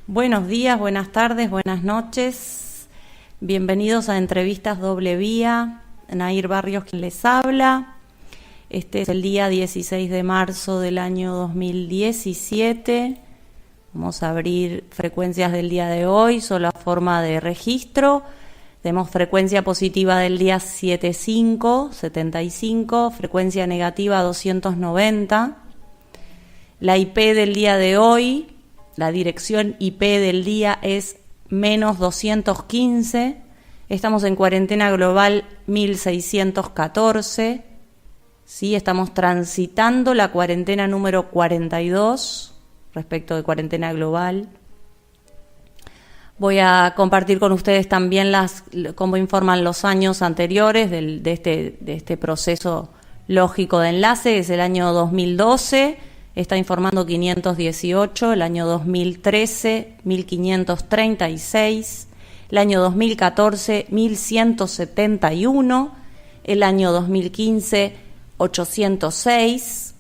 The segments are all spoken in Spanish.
Buenos días, buenas tardes, buenas noches. Bienvenidos a Entrevistas Doble Vía. Nair Barrios quien les habla. Este es el día 16 de marzo del año 2017. Vamos a abrir frecuencias del día de hoy, solo a forma de registro. Tenemos frecuencia positiva del día 75, frecuencia negativa 290. La IP del día de hoy, la dirección IP del día es menos 215. Estamos en cuarentena global 1614. ¿Sí? Estamos transitando la cuarentena número 42 respecto de cuarentena global. Voy a compartir con ustedes también cómo informan los años anteriores de este proceso lógico de enlace. Es el año 2012, está informando 518, el año 2013, 1536, el año 2014, 1171, el año 2015, 806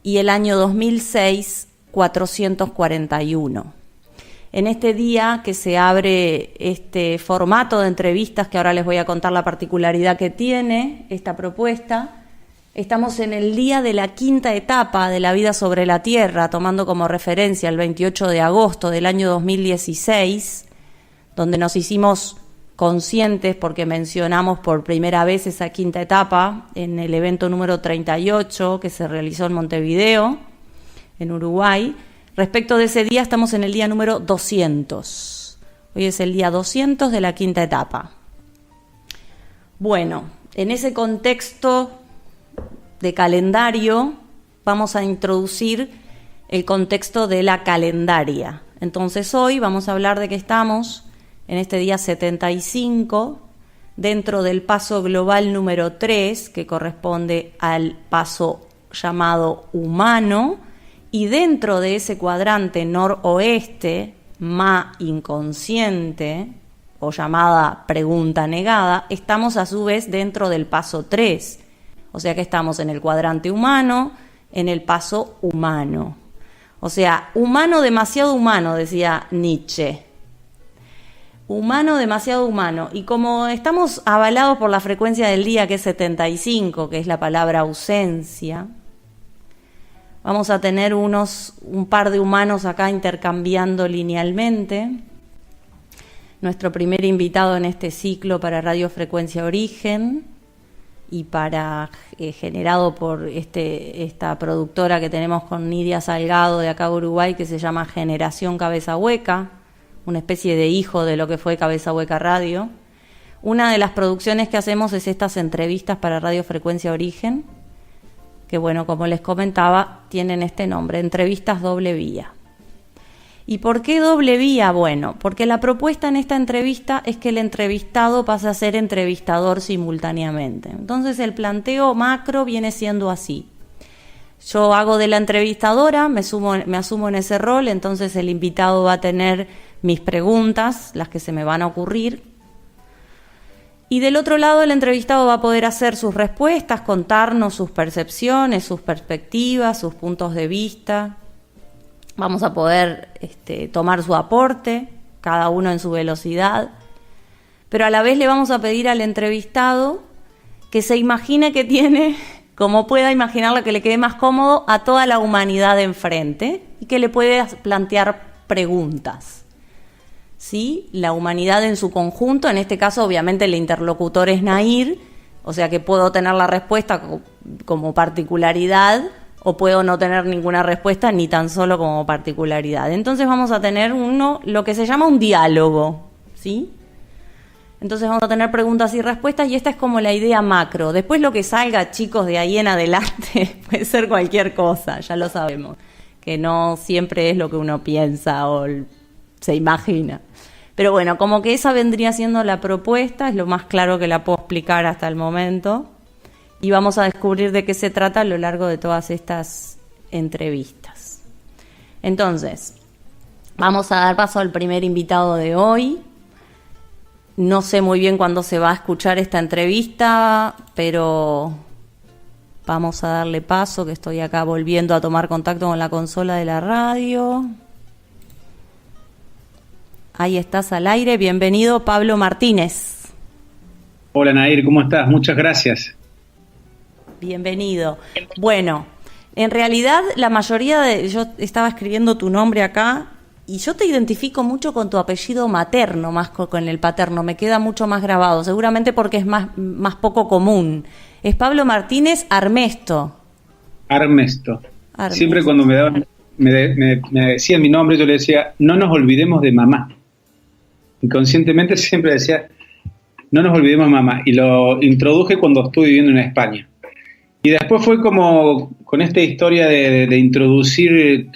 y el año 2006, 441. En este día que se abre este formato de entrevistas, que ahora les voy a contar la particularidad que tiene esta propuesta, estamos en el día de la quinta etapa de la vida sobre la Tierra, tomando como referencia el 28 de agosto del año 2016, donde nos hicimos conscientes porque mencionamos por primera vez esa quinta etapa en el evento número 38 que se realizó en Montevideo, en Uruguay. Respecto de ese día, estamos en el día número 200. Hoy es el día 200 de la quinta etapa. Bueno, en ese contexto de calendario, vamos a introducir el contexto de la calendaria. Entonces, hoy vamos a hablar de que estamos en este día 75, dentro del paso global número 3, que corresponde al paso llamado humano, y dentro de ese cuadrante noroeste, ma inconsciente, o llamada pregunta negada, estamos a su vez dentro del paso 3. O sea que estamos en el cuadrante humano, en el paso humano. O sea, humano demasiado humano, decía Nietzsche. Humano demasiado humano. Y como estamos avalados por la frecuencia del día, que es 75, que es la palabra ausencia, vamos a tener un par de humanos acá intercambiando linealmente. Nuestro primer invitado en este ciclo para Radio Frecuencia Origen y generado por esta productora que tenemos con Nidia Salgado de acá Uruguay, que se llama Generación Cabeza Hueca, una especie de hijo de lo que fue Cabeza Hueca Radio. Una de las producciones que hacemos es estas entrevistas para Radio Frecuencia Origen, que bueno, como les comentaba, tienen este nombre, Entrevistas Doble Vía. ¿Y por qué doble vía? Bueno, porque la propuesta en esta entrevista es que el entrevistado pase a ser entrevistador simultáneamente. Entonces el planteo macro viene siendo así. Yo hago de la entrevistadora, me asumo en ese rol, entonces el invitado va a tener mis preguntas, las que se me van a ocurrir. Y del otro lado el entrevistado va a poder hacer sus respuestas, contarnos sus percepciones, sus perspectivas, sus puntos de vista. Vamos a poder tomar su aporte, cada uno en su velocidad. Pero a la vez le vamos a pedir al entrevistado que se imagine que tiene, como pueda imaginarlo, que le quede más cómodo, a toda la humanidad enfrente y que le pueda plantear preguntas. ¿Sí? La humanidad en su conjunto, en este caso obviamente el interlocutor es Nair, o sea que puedo tener la respuesta como particularidad o puedo no tener ninguna respuesta ni tan solo como particularidad. Entonces vamos a tener lo que se llama un diálogo, ¿sí? Entonces vamos a tener preguntas y respuestas y esta es como la idea macro. Después lo que salga, chicos, de ahí en adelante puede ser cualquier cosa, ya lo sabemos, que no siempre es lo que uno piensa o se imagina. Pero bueno, como que esa vendría siendo la propuesta, es lo más claro que la puedo explicar hasta el momento. Y vamos a descubrir de qué se trata a lo largo de todas estas entrevistas. Entonces, vamos a dar paso al primer invitado de hoy. No sé muy bien cuándo se va a escuchar esta entrevista, pero vamos a darle paso, que estoy acá volviendo a tomar contacto con la consola de la radio. Ahí estás al aire. Bienvenido, Pablo Martínez. Hola, Nair, ¿cómo estás? Muchas gracias. Bienvenido. Bueno, en realidad la mayoría de... Yo estaba escribiendo tu nombre acá y yo te identifico mucho con tu apellido materno, más con el paterno. Me queda mucho más grabado, seguramente porque es más poco común. Es Pablo Martínez Armesto. Armesto. Siempre cuando me decían mi nombre, yo le decía, no nos olvidemos de mamá. Inconscientemente siempre decía, no nos olvidemos de mamá. Y lo introduje cuando estuve viviendo en España. Y después fue como con esta historia de introducir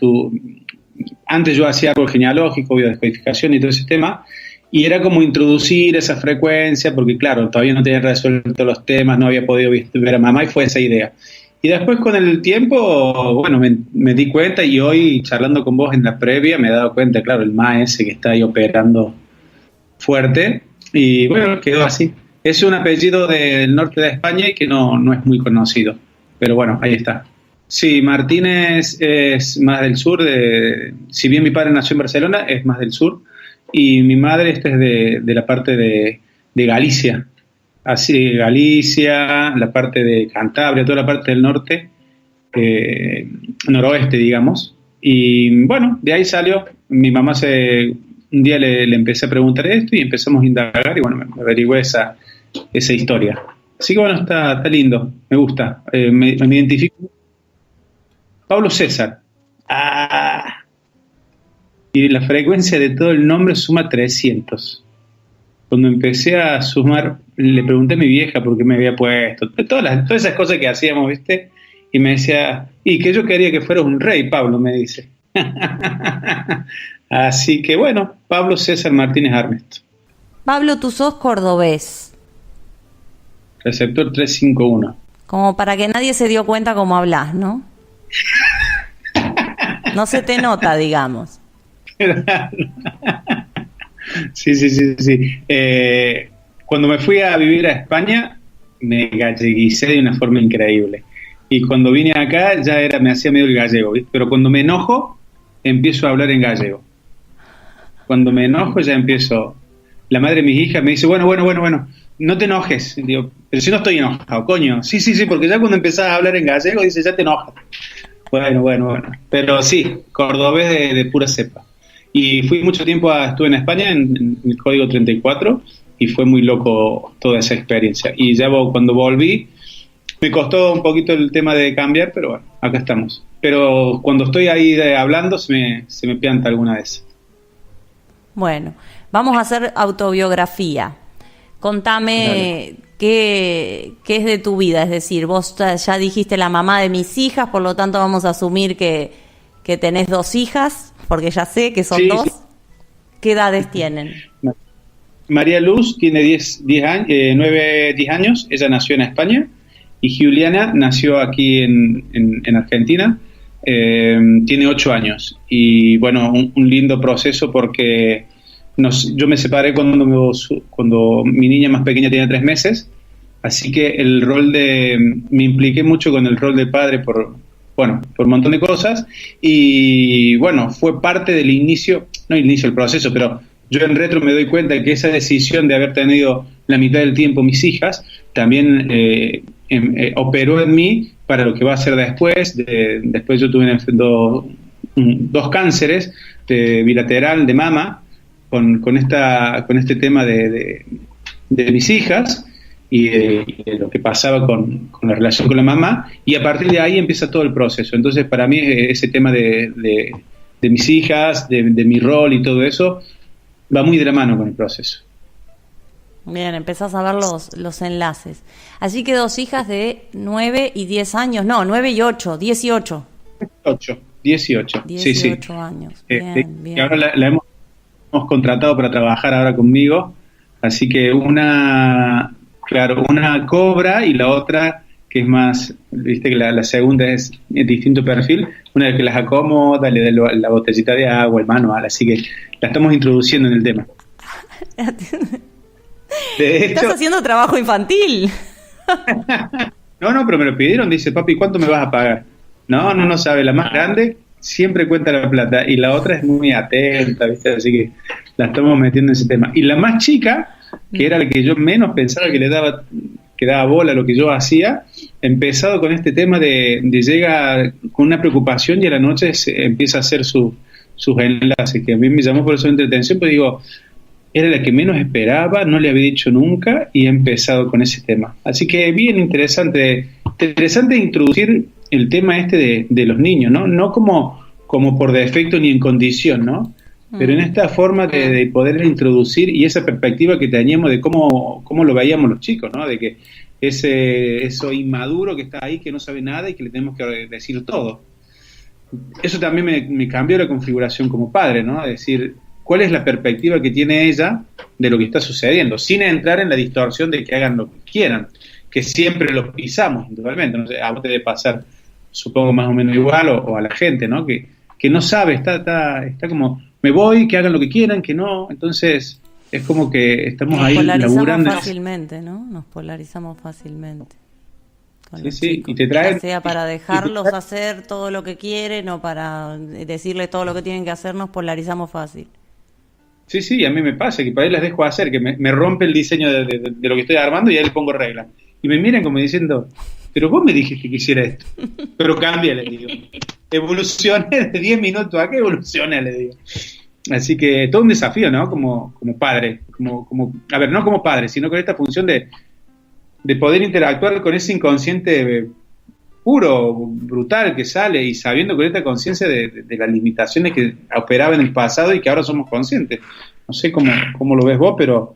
Antes yo hacía árbol genealógico, biodescodificación y todo ese tema, y era como introducir esa frecuencia, porque claro, todavía no tenía resuelto los temas, no había podido ver a mamá, y fue esa idea. Y después con el tiempo, bueno, me di cuenta, y hoy charlando con vos en la previa me he dado cuenta, claro, el MA ese que está ahí operando fuerte, y bueno, quedó así. Es un apellido del norte de España y que no es muy conocido, pero bueno, ahí está. Sí, Martínez es más del sur, si bien mi padre nació en Barcelona, es más del sur, y mi madre es de la parte de Galicia, así Galicia, la parte de Cantabria, toda la parte del norte, noroeste, digamos, y bueno, de ahí salió. Mi mamá un día le empecé a preguntar esto y empezamos a indagar y bueno, me averigué esa historia. Así que bueno, está lindo, me gusta, me identifico. Pablo César. Y la frecuencia de todo el nombre suma 300. Cuando empecé a sumar, le pregunté a mi vieja por qué me había puesto. Todas esas cosas que hacíamos, ¿viste? Y me decía, y que yo quería que fueras un rey, Pablo, me dice. Así que bueno, Pablo César Martínez Armesto. Pablo, tú sos cordobés. Receptor 351. Como para que nadie se dio cuenta cómo hablas, ¿no? No se te nota, digamos. Sí. Cuando me fui a vivir a España, me galleguicé de una forma increíble. Y cuando vine acá, me hacía medio el gallego, ¿viste? Pero cuando me enojo, empiezo a hablar en gallego. Cuando me enojo, ya empiezo. La madre de mis hijas me dice, bueno, no te enojes. Digo, pero si no estoy enojado, coño. Sí, porque ya cuando empezás a hablar en gallego, dice, ya te enojas. Bueno. Pero sí, cordobés de pura cepa. Y fui mucho tiempo, estuve en España, en el Código 34, y fue muy loco toda esa experiencia. Y ya cuando volví, me costó un poquito el tema de cambiar, pero bueno, acá estamos. Pero cuando estoy ahí hablando, se me pianta alguna vez. Bueno, vamos a hacer autobiografía. Contame qué es de tu vida, es decir, vos ya dijiste la mamá de mis hijas, por lo tanto vamos a asumir que tenés 2 hijas, porque ya sé que son 2. Sí. ¿Qué edades tienen? María Luz tiene 10 años, ella nació en España, y Juliana nació aquí en Argentina, tiene 8 años, y bueno, un lindo proceso porque yo me separé cuando mi niña más pequeña tenía 3 meses, así que me impliqué mucho con el rol de padre por un montón de cosas, y bueno, fue parte del no el inicio del proceso, pero yo en retro me doy cuenta de que esa decisión de haber tenido la mitad del tiempo mis hijas, también operó en mí para lo que va a ser después. Después yo tuve 2 cánceres bilateral de mama, con este tema de mis hijas y de lo que pasaba con la relación con la mamá, y a partir de ahí empieza todo el proceso. Entonces para mí ese tema de mis hijas, de mi rol y todo eso, va muy de la mano con el proceso. Bien, empezás a ver los enlaces. Así que 2 hijas de 9 y 10 años, no, 9 y 8, 18. 18, sí. Años, bien. Y ahora la hemos contratado para trabajar ahora conmigo, así que una cobra y la otra que es más, viste que la segunda es distinto perfil, una que las acomoda, le da la botellita de agua, el manual, así que la estamos introduciendo en el tema. De hecho, ¿estás haciendo trabajo infantil? No, pero me lo pidieron, dice, papi, ¿cuánto me vas a pagar? No sabe, la más grande siempre cuenta la plata y la otra es muy atenta, ¿viste? Así que la estamos metiendo en ese tema. Y la más chica, que era la que yo menos pensaba que daba bola a lo que yo hacía, empezado con este tema de llega con una preocupación y a la noche empieza a hacer sus enlaces, que a mí me llamó por eso de entretención, pues digo, era la que menos esperaba, no le había dicho nunca y he empezado con ese tema. Así que bien interesante introducir el tema de los niños, ¿no? No como por defecto ni en condición, ¿no? Pero en esta forma de poder introducir y esa perspectiva que teníamos de cómo lo veíamos los chicos, ¿no? De que eso inmaduro que está ahí, que no sabe nada y que le tenemos que decir todo. Eso también me cambió la configuración como padre, ¿no? Es decir, ¿cuál es la perspectiva que tiene ella de lo que está sucediendo? Sin entrar en la distorsión de que hagan lo que quieran, que siempre los pisamos, indudablemente. No sé, a vos te debe pasar, supongo, más o menos igual, o a la gente, ¿no? Que no sabe, está como, me voy, que hagan lo que quieran, que no. Entonces, es como que estamos ahí laburando. Nos polarizamos fácilmente. Sí, y te traen... Ya sea para dejarlos hacer todo lo que quieren o para decirles todo lo que tienen que hacer, nos polarizamos fácil. Sí, a mí me pasa, que para ahí les dejo hacer, que me rompe el diseño de lo que estoy armando y ahí le pongo reglas. Y me miran como diciendo, pero vos me dijiste que hiciera esto. Pero cambia, le digo. Evolucioné de 10 minutos a que evolucione, le digo. Así que todo un desafío, ¿no? Como padre. No como padre, sino con esta función de poder interactuar con ese inconsciente puro, brutal que sale y sabiendo con esta conciencia de las limitaciones que operaba en el pasado y que ahora somos conscientes. No sé cómo lo ves vos, pero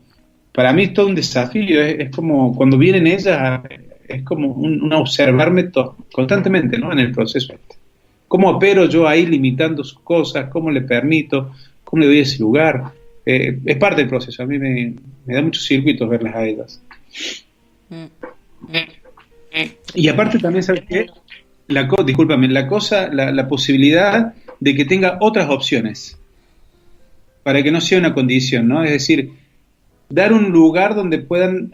para mí es todo un desafío. Es como cuando vienen ellas, es como un observarme constantemente, ¿no? En el proceso este. ¿Cómo opero yo ahí limitando sus cosas? ¿Cómo le permito? ¿Cómo le doy ese lugar? Es parte del proceso. A mí me da muchos circuitos verlas a ellas. Y aparte también, ¿sabes qué? La posibilidad de que tenga otras opciones para que no sea una condición, ¿no? Es decir, dar un lugar donde puedan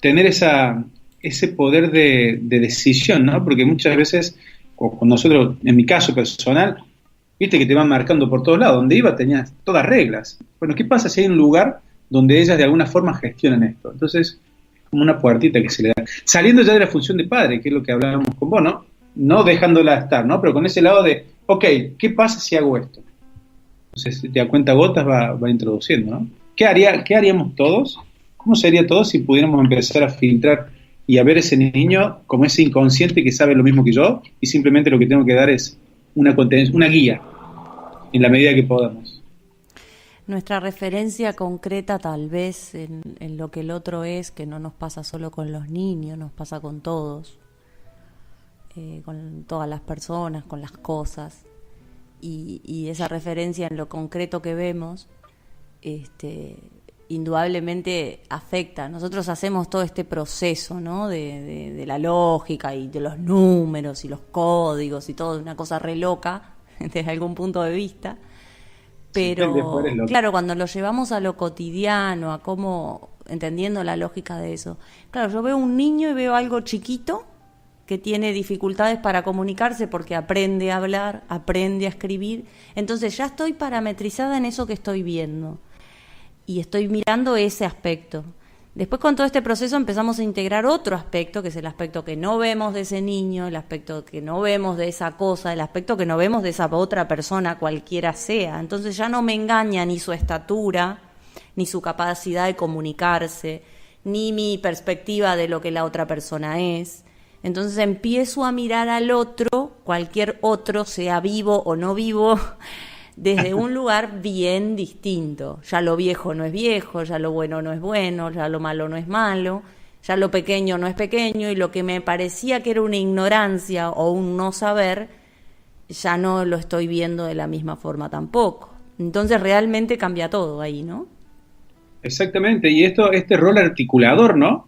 tener ese poder de decisión, ¿no? Porque muchas veces, con nosotros, en mi caso personal, viste que te van marcando por todos lados. Donde iba tenías todas reglas. Bueno, ¿qué pasa si hay un lugar donde ellas de alguna forma gestionan esto? Entonces, como una puertita que se le da. Saliendo ya de la función de padre, que es lo que hablábamos con vos, ¿no? No dejándola estar, ¿no? Pero con ese lado de, ok, ¿qué pasa si hago esto? Entonces, de a cuenta gotas va introduciendo, ¿no? ¿Qué haríamos todos? ¿Cómo sería todo si pudiéramos empezar a filtrar y a ver ese niño como ese inconsciente que sabe lo mismo que yo y simplemente lo que tengo que dar es una guía en la medida que podamos? Nuestra referencia concreta tal vez en lo que el otro es, que no nos pasa solo con los niños, nos pasa con todos, con todas las personas, con las cosas, y esa referencia en lo concreto que vemos, indudablemente afecta. Nosotros hacemos todo este proceso, ¿no? de la lógica y de los números y los códigos y todo, una cosa re loca desde algún punto de vista. Pero, claro, cuando lo llevamos a lo cotidiano, a cómo, entendiendo la lógica de eso. Claro, yo veo un niño y veo algo chiquito que tiene dificultades para comunicarse porque aprende a hablar, aprende a escribir. Entonces ya estoy parametrizada en eso que estoy viendo. Y estoy mirando ese aspecto. Después con todo este proceso empezamos a integrar otro aspecto, que es el aspecto que no vemos de ese niño, el aspecto que no vemos de esa cosa, el aspecto que no vemos de esa otra persona, cualquiera sea. Entonces ya no me engaña ni su estatura, ni su capacidad de comunicarse, ni mi perspectiva de lo que la otra persona es. Entonces empiezo a mirar al otro, cualquier otro, sea vivo o no vivo, desde un lugar bien distinto. Ya lo viejo no es viejo, ya lo bueno no es bueno, ya lo malo no es malo, ya lo pequeño no es pequeño, y lo que me parecía que era una ignorancia o un no saber, ya no lo estoy viendo de la misma forma tampoco. Entonces realmente cambia todo ahí, ¿no? Exactamente, y este rol articulador, ¿no?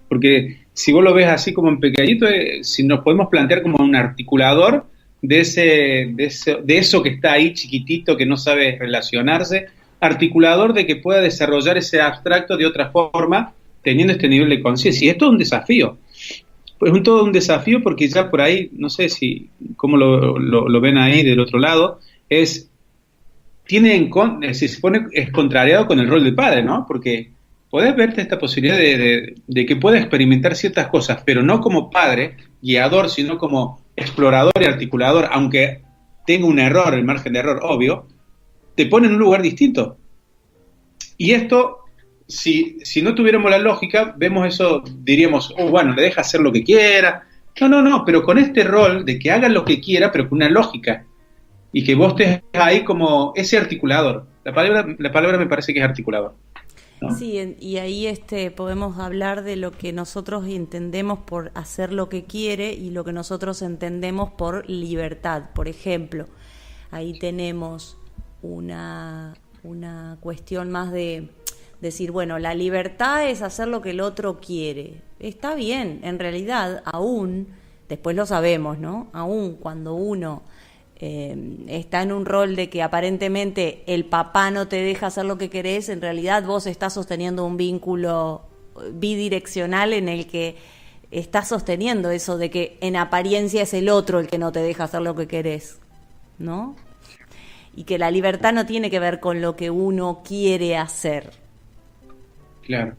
Porque si vos lo ves así como en pequeñito, si nos podemos plantear como un articulador de eso que está ahí chiquitito, que no sabe relacionarse, articulador de que pueda desarrollar ese abstracto de otra forma, teniendo este nivel de conciencia. Y es todo un desafío. Pues es todo un desafío porque ya por ahí, no sé cómo lo ven ahí del otro lado, es se pone, es contrariado con el rol del padre, ¿no? Porque podés verte esta posibilidad de que pueda experimentar ciertas cosas, pero no como padre, guiador, sino como explorador y articulador, aunque tenga un error, el margen de error obvio, te pone en un lugar distinto. Y esto, si no tuviéramos la lógica, vemos eso, diríamos, bueno, le deja hacer lo que quiera. No, pero con este rol de que haga lo que quiera, pero con una lógica. Y que vos estés ahí como ese articulador. La palabra me parece que es articulador, ¿no? Sí, y ahí podemos hablar de lo que nosotros entendemos por hacer lo que quiere y lo que nosotros entendemos por libertad. Por ejemplo, ahí tenemos una cuestión más de decir, bueno, la libertad es hacer lo que el otro quiere. Está bien, en realidad, aún, después lo sabemos, ¿no? Aún cuando uno está en un rol de que aparentemente el papá no te deja hacer lo que querés, en realidad vos estás sosteniendo un vínculo bidireccional en el que estás sosteniendo eso de que en apariencia es el otro el que no te deja hacer lo que querés, ¿no? Y que la libertad no tiene que ver con lo que uno quiere hacer. Claro.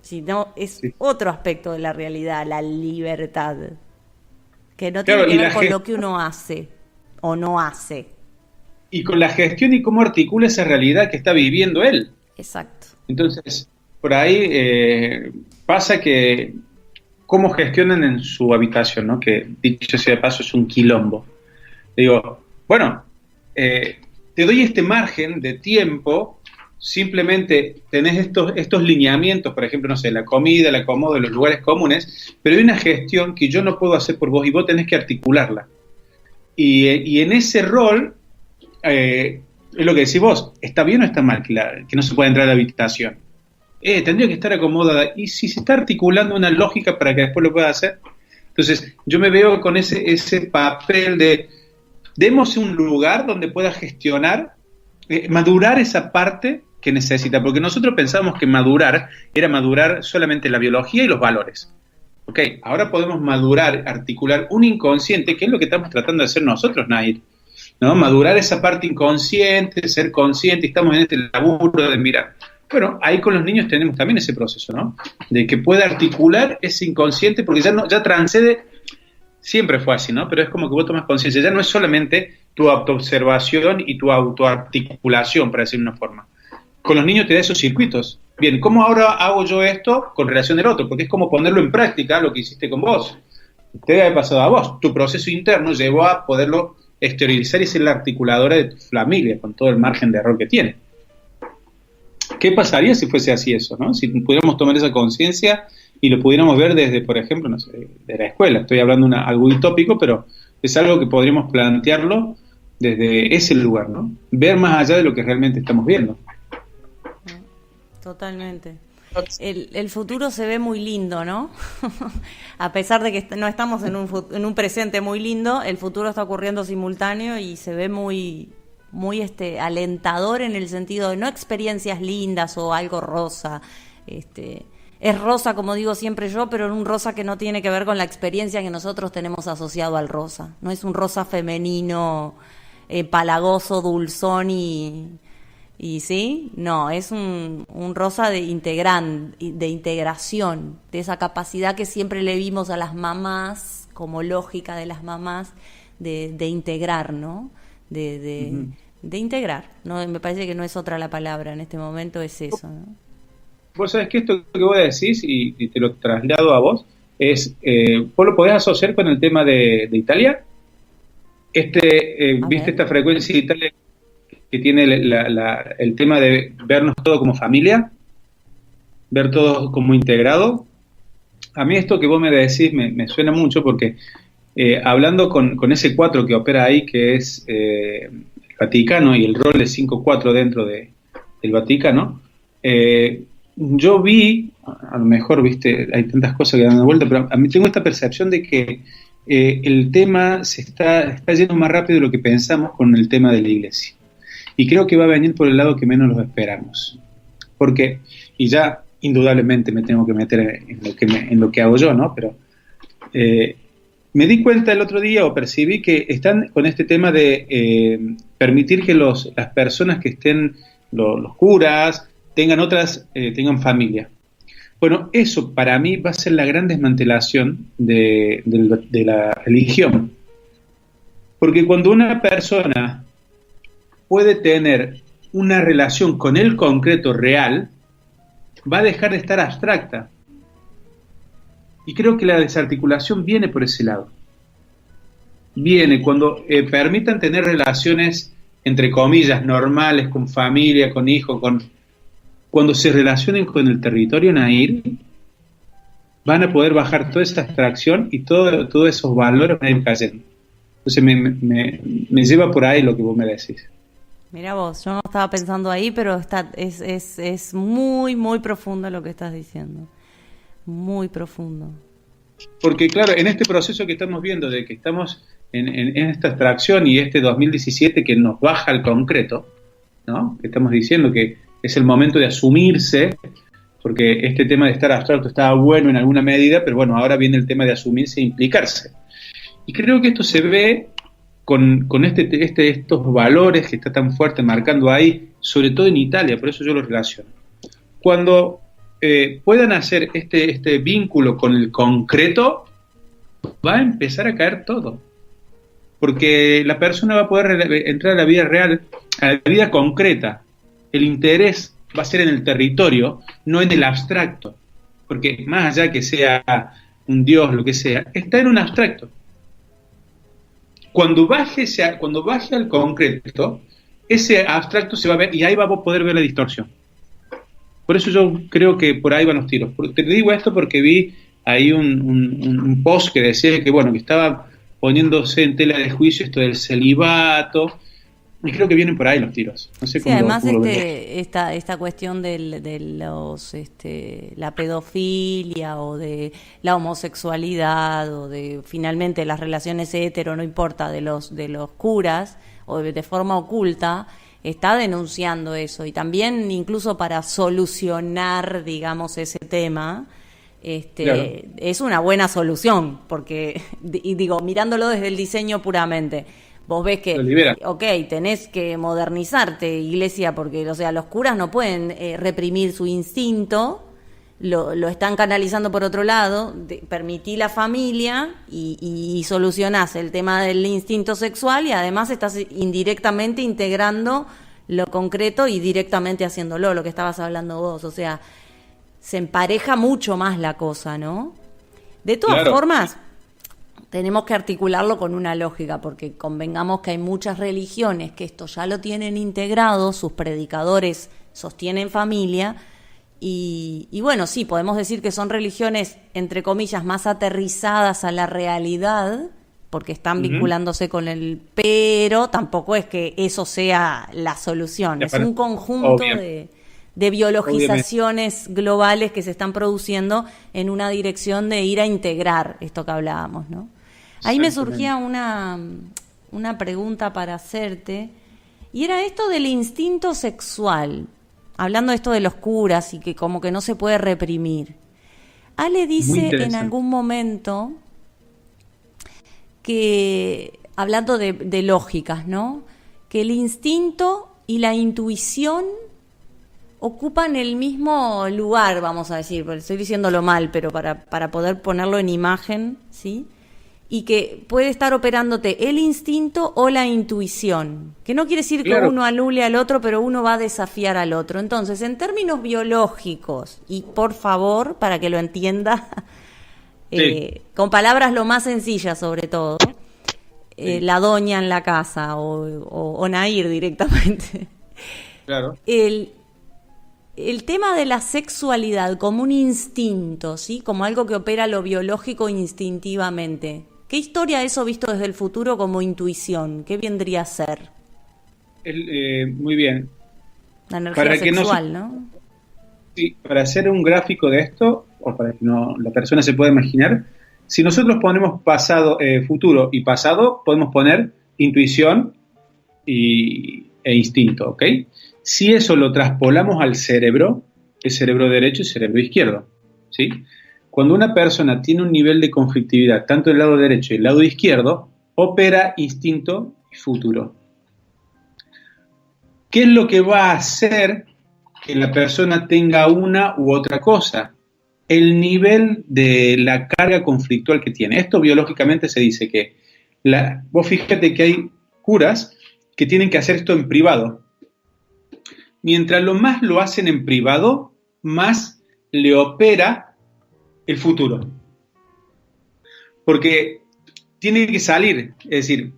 Sino es otro aspecto de la realidad, la libertad. Que no Claro, tiene que ver con lo que uno hace o no hace. Y con la gestión y cómo articula esa realidad que está viviendo él. Exacto. Entonces, por ahí pasa que cómo gestionan en su habitación, ¿no? Que dicho sea de paso es un quilombo. Le digo, bueno, te doy este margen de tiempo, simplemente tenés estos lineamientos, por ejemplo, no sé, la comida, el acomodo, los lugares comunes, pero hay una gestión que yo no puedo hacer por vos y vos tenés que articularla. Y en ese rol, es lo que decís vos, ¿está bien o está mal que no se pueda entrar a la habitación? Tendría que estar acomodada. Y si se está articulando una lógica para que después lo pueda hacer, entonces yo me veo con ese papel de demos un lugar donde pueda gestionar, madurar esa parte que necesita, porque nosotros pensábamos que madurar era madurar solamente la biología y los valores. Ok, ahora podemos madurar, articular un inconsciente, que es lo que estamos tratando de hacer nosotros, Nair, ¿no? Madurar esa parte inconsciente, ser consciente, estamos en este laburo de mirar. Bueno, ahí con los niños tenemos también ese proceso, ¿no? De que pueda articular ese inconsciente, porque ya transcede, siempre fue así, ¿no? Pero es como que vos tomas conciencia, ya no es solamente tu autoobservación y tu autoarticulación, para decir de una forma. Con los niños te da esos circuitos. Bien, ¿cómo ahora hago yo esto con relación al otro? Porque es como ponerlo en práctica lo que hiciste con vos. Te debe haber pasado a vos. Tu proceso interno llevó a poderlo exteriorizar y ser la articuladora de tu familia, con todo el margen de error que tiene. ¿Qué pasaría si fuese así eso, ¿no? Si pudiéramos tomar esa conciencia y lo pudiéramos ver desde, por ejemplo, no sé, de la escuela. Estoy hablando de algo utópico, pero es algo que podríamos plantearlo desde ese lugar, ¿no? Ver más allá de lo que realmente estamos viendo. Totalmente. El futuro se ve muy lindo, ¿no? A pesar de que no estamos en un presente muy lindo, el futuro está ocurriendo simultáneo y se ve muy alentador en el sentido de no experiencias lindas o algo rosa. Es rosa, como digo siempre yo, pero en un rosa que no tiene que ver con la experiencia que nosotros tenemos asociado al rosa. No es un rosa femenino, palagoso, dulzón y sí, no, es un rosa de integración, de esa capacidad que siempre le vimos a las mamás, como lógica de las mamás, de integrar, ¿no? De integrar, ¿no? Me parece que no es otra la palabra en este momento, es eso, ¿no? Vos sabés que esto que vos decís, y te lo traslado a vos, es, vos lo podés asociar con el tema de Italia. ¿Viste esta frecuencia de Italia que tiene el tema de vernos todo como familia, ver todo como integrado? A mí esto que vos me decís me suena mucho porque hablando con ese 4 que opera ahí, que es el Vaticano y el rol de 5-4 dentro del Vaticano, yo vi, a lo mejor, viste, hay tantas cosas que dan de vuelta, pero a mí tengo esta percepción de que el tema se está yendo más rápido de lo que pensamos con el tema de la iglesia. Y creo que va a venir por el lado que menos lo esperamos. Porque, y ya indudablemente me tengo que meter en lo que hago yo, ¿no? Pero me di cuenta el otro día o percibí que están con este tema de permitir que las personas que estén, los curas, tengan familia. Bueno, eso para mí va a ser la gran desmantelación de la religión. Porque cuando una persona puede tener una relación con el concreto real, va a dejar de estar abstracta. Y creo que la desarticulación viene por ese lado. Viene cuando permitan tener relaciones, entre comillas, normales, con familia, con hijos, cuando se relacionen con el territorio Nair, van a poder bajar toda esa abstracción y todos esos valores van a ir cayendo. Entonces me lleva por ahí lo que vos me decís. Mira vos, yo no estaba pensando ahí, pero es muy, muy profundo lo que estás diciendo. Muy profundo. Porque claro, en este proceso que estamos viendo, de que estamos en esta abstracción y este 2017 que nos baja al concreto, ¿no? Que estamos diciendo que es el momento de asumirse, porque este tema de estar abstracto estaba bueno en alguna medida, pero bueno, ahora viene el tema de asumirse e implicarse. Y creo que esto se ve con estos valores que está tan fuerte marcando ahí, sobre todo en Italia, por eso yo lo relaciono. Cuando puedan hacer este vínculo con el concreto, va a empezar a caer todo. Porque la persona va a poder entrar a la vida real, a la vida concreta. El interés va a ser en el territorio, no en el abstracto. Porque más allá que sea un dios, lo que sea, está en un abstracto. Cuando baje al concreto, ese abstracto se va a ver y ahí va a poder ver la distorsión. Por eso yo creo que por ahí van los tiros. Te digo esto porque vi ahí un post que decía que bueno, que estaba poniéndose en tela de juicio esto del celibato, y creo que vienen por ahí los tiros. No sé sí, cómo además lo esta cuestión la pedofilia o de la homosexualidad o de finalmente las relaciones hetero, no importa, de los curas o de forma oculta, está denunciando eso, y también incluso para solucionar, digamos, ese tema, claro, es una buena solución, porque, y digo, mirándolo desde el diseño puramente, vos ves que, ok, tenés que modernizarte, iglesia, porque, o sea, los curas no pueden reprimir su instinto, lo están canalizando por otro lado, permití la familia y solucionás el tema del instinto sexual, y además estás indirectamente integrando lo concreto y directamente haciéndolo, lo que estabas hablando vos, o sea, se empareja mucho más la cosa, ¿no? De todas formas, tenemos que articularlo con una lógica, porque convengamos que hay muchas religiones que esto ya lo tienen integrado, sus predicadores sostienen familia, y bueno, sí, podemos decir que son religiones, entre comillas, más aterrizadas a la realidad, porque están vinculándose con pero tampoco es que eso sea la solución, es un conjunto de biologizaciones globales que se están produciendo en una dirección de ir a integrar esto que hablábamos, ¿no? Ahí me surgía una pregunta para hacerte, y era esto del instinto sexual, hablando de esto de los curas y que como que no se puede reprimir. Ale dice en algún momento que, hablando de lógicas, ¿no?, que el instinto y la intuición ocupan el mismo lugar, vamos a decir, estoy diciéndolo mal, pero para poder ponerlo en imagen, ¿sí?, y que puede estar operándote el instinto o la intuición, que no quiere decir que uno anule al otro, pero uno va a desafiar al otro. Entonces, en términos biológicos, y por favor, para que lo entienda, con palabras lo más sencillas sobre todo, la doña en la casa o Nair directamente. Claro. El tema de la sexualidad como un instinto, ¿sí?, como algo que opera lo biológico instintivamente. ¿Qué historia eso visto desde el futuro como intuición? ¿Qué vendría a ser? Muy bien. La energía sexual, ¿no? Sí, para hacer un gráfico de esto, o para que la persona se pueda imaginar, si nosotros ponemos futuro y pasado, podemos poner intuición e instinto, ¿ok? Si eso lo traspolamos al cerebro, el cerebro derecho y el cerebro izquierdo, ¿sí? cuando una persona tiene un nivel de conflictividad, tanto del lado derecho y el lado izquierdo, opera instinto y futuro. ¿Qué es lo que va a hacer que la persona tenga una u otra cosa? El nivel de la carga conflictual que tiene. Esto biológicamente se dice que, vos fíjate que hay curas que tienen que hacer esto en privado. Mientras lo más lo hacen en privado, más le opera el futuro. Porque tiene que salir, es decir,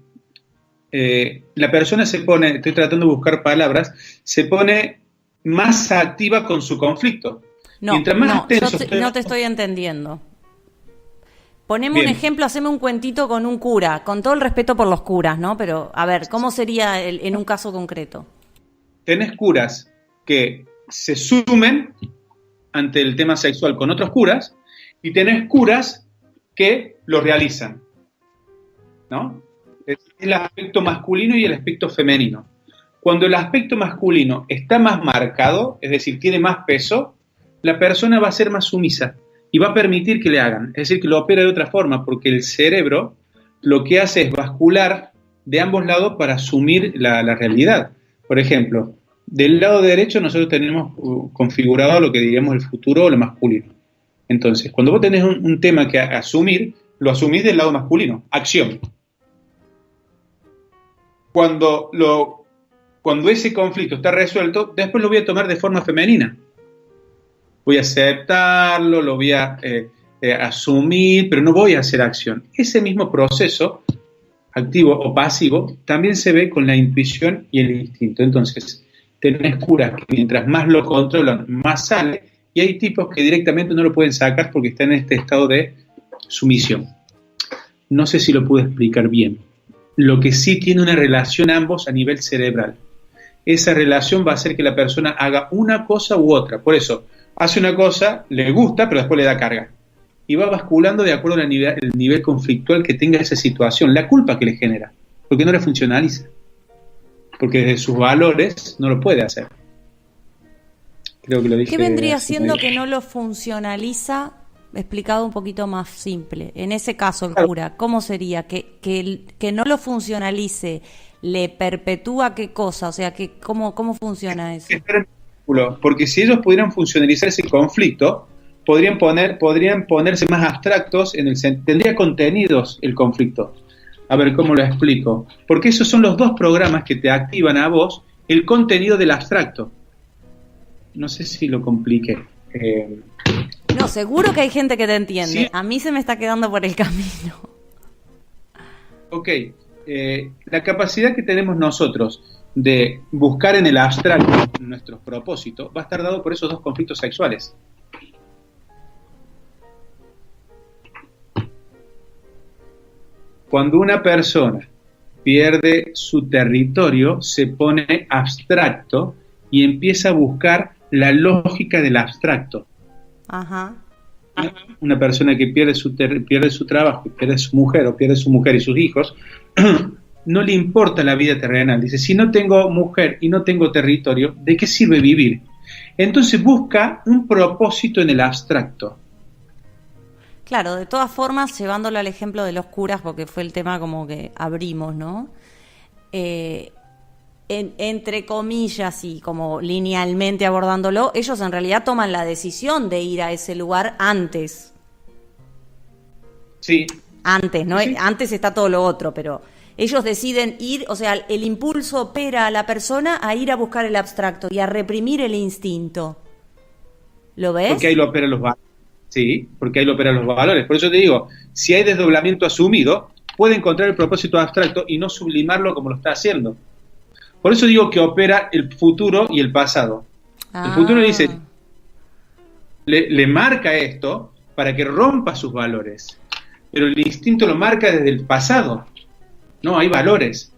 la persona se pone, estoy tratando de buscar palabras, se pone más activa con su conflicto. No, mientras más tenso no te estoy entendiendo. Poneme Bien. un ejemplo, haceme un cuentito con un cura, con todo el respeto por los curas, ¿no? Pero, a ver, ¿cómo sería en un caso concreto? Tenés curas que se sumen ante el tema sexual con otros curas y tenés curas que lo realizan, ¿no? Es el aspecto masculino y el aspecto femenino. Cuando el aspecto masculino está más marcado, es decir, tiene más peso, la persona va a ser más sumisa y va a permitir que le hagan, es decir, que lo opera de otra forma, porque el cerebro lo que hace es bascular de ambos lados para asumir la realidad. Por ejemplo, del lado derecho nosotros tenemos configurado lo que diríamos el futuro o lo masculino. Entonces, cuando vos tenés un tema que asumir, lo asumís del lado masculino, acción. Cuando ese conflicto está resuelto, después lo voy a tomar de forma femenina. Voy a aceptarlo, lo voy a asumir, pero no voy a hacer acción. Ese mismo proceso, activo o pasivo, también se ve con la intuición y el instinto. Entonces, tenés curas que mientras más lo controlan, más sale, y hay tipos que directamente no lo pueden sacar porque están en este estado de sumisión. No sé si lo pude explicar bien. Lo que sí tiene una relación ambos a nivel cerebral. Esa relación va a hacer que la persona haga una cosa u otra. Por eso, hace una cosa, le gusta, pero después le da carga. Y va basculando de acuerdo al nivel conflictual que tenga esa situación, la culpa que le genera, porque no le funcionaliza. Porque desde sus valores no lo puede hacer. Creo que lo dije. ¿Qué vendría siendo que no lo funcionaliza? Explicado un poquito más simple. En ese caso, el cura, ¿cómo sería? Que no lo funcionalice, ¿le perpetúa qué cosa? O sea, ¿cómo funciona eso? Porque si ellos pudieran funcionalizar ese conflicto, podrían ponerse más abstractos, tendría contenidos el conflicto. A ver, ¿cómo lo explico? Porque esos son los dos programas que te activan a vos el contenido del abstracto. No sé si lo compliqué. No, seguro que hay gente que te entiende. Sí. A mí se me está quedando por el camino. Ok. La capacidad que tenemos nosotros de buscar en el abstracto nuestros propósitos va a estar dado por esos dos conflictos sexuales. Cuando una persona pierde su territorio, se pone abstracto y empieza a buscar la lógica del abstracto. Ajá. Una persona que pierde su trabajo, pierde su mujer o pierde su mujer y sus hijos, no le importa la vida terrenal. Dice, si no tengo mujer y no tengo territorio, ¿de qué sirve vivir? Entonces busca un propósito en el abstracto. Claro, de todas formas, llevándolo al ejemplo de los curas, porque fue el tema como que abrimos, ¿no? Entre comillas y como linealmente abordándolo, ellos en realidad toman la decisión de ir a ese lugar antes. Sí. Antes, ¿no? Sí. Antes está todo lo otro, pero ellos deciden ir, o sea, el impulso opera a la persona a ir a buscar el abstracto y a reprimir el instinto. ¿Lo ves? Porque ahí lo operan los valores. Sí, porque ahí lo operan los valores. Por eso te digo, si hay desdoblamiento asumido, puede encontrar el propósito abstracto y no sublimarlo como lo está haciendo. Por eso digo que opera el futuro y el pasado. El futuro dice, le marca esto para que rompa sus valores. Pero el instinto lo marca desde el pasado. No, hay valores.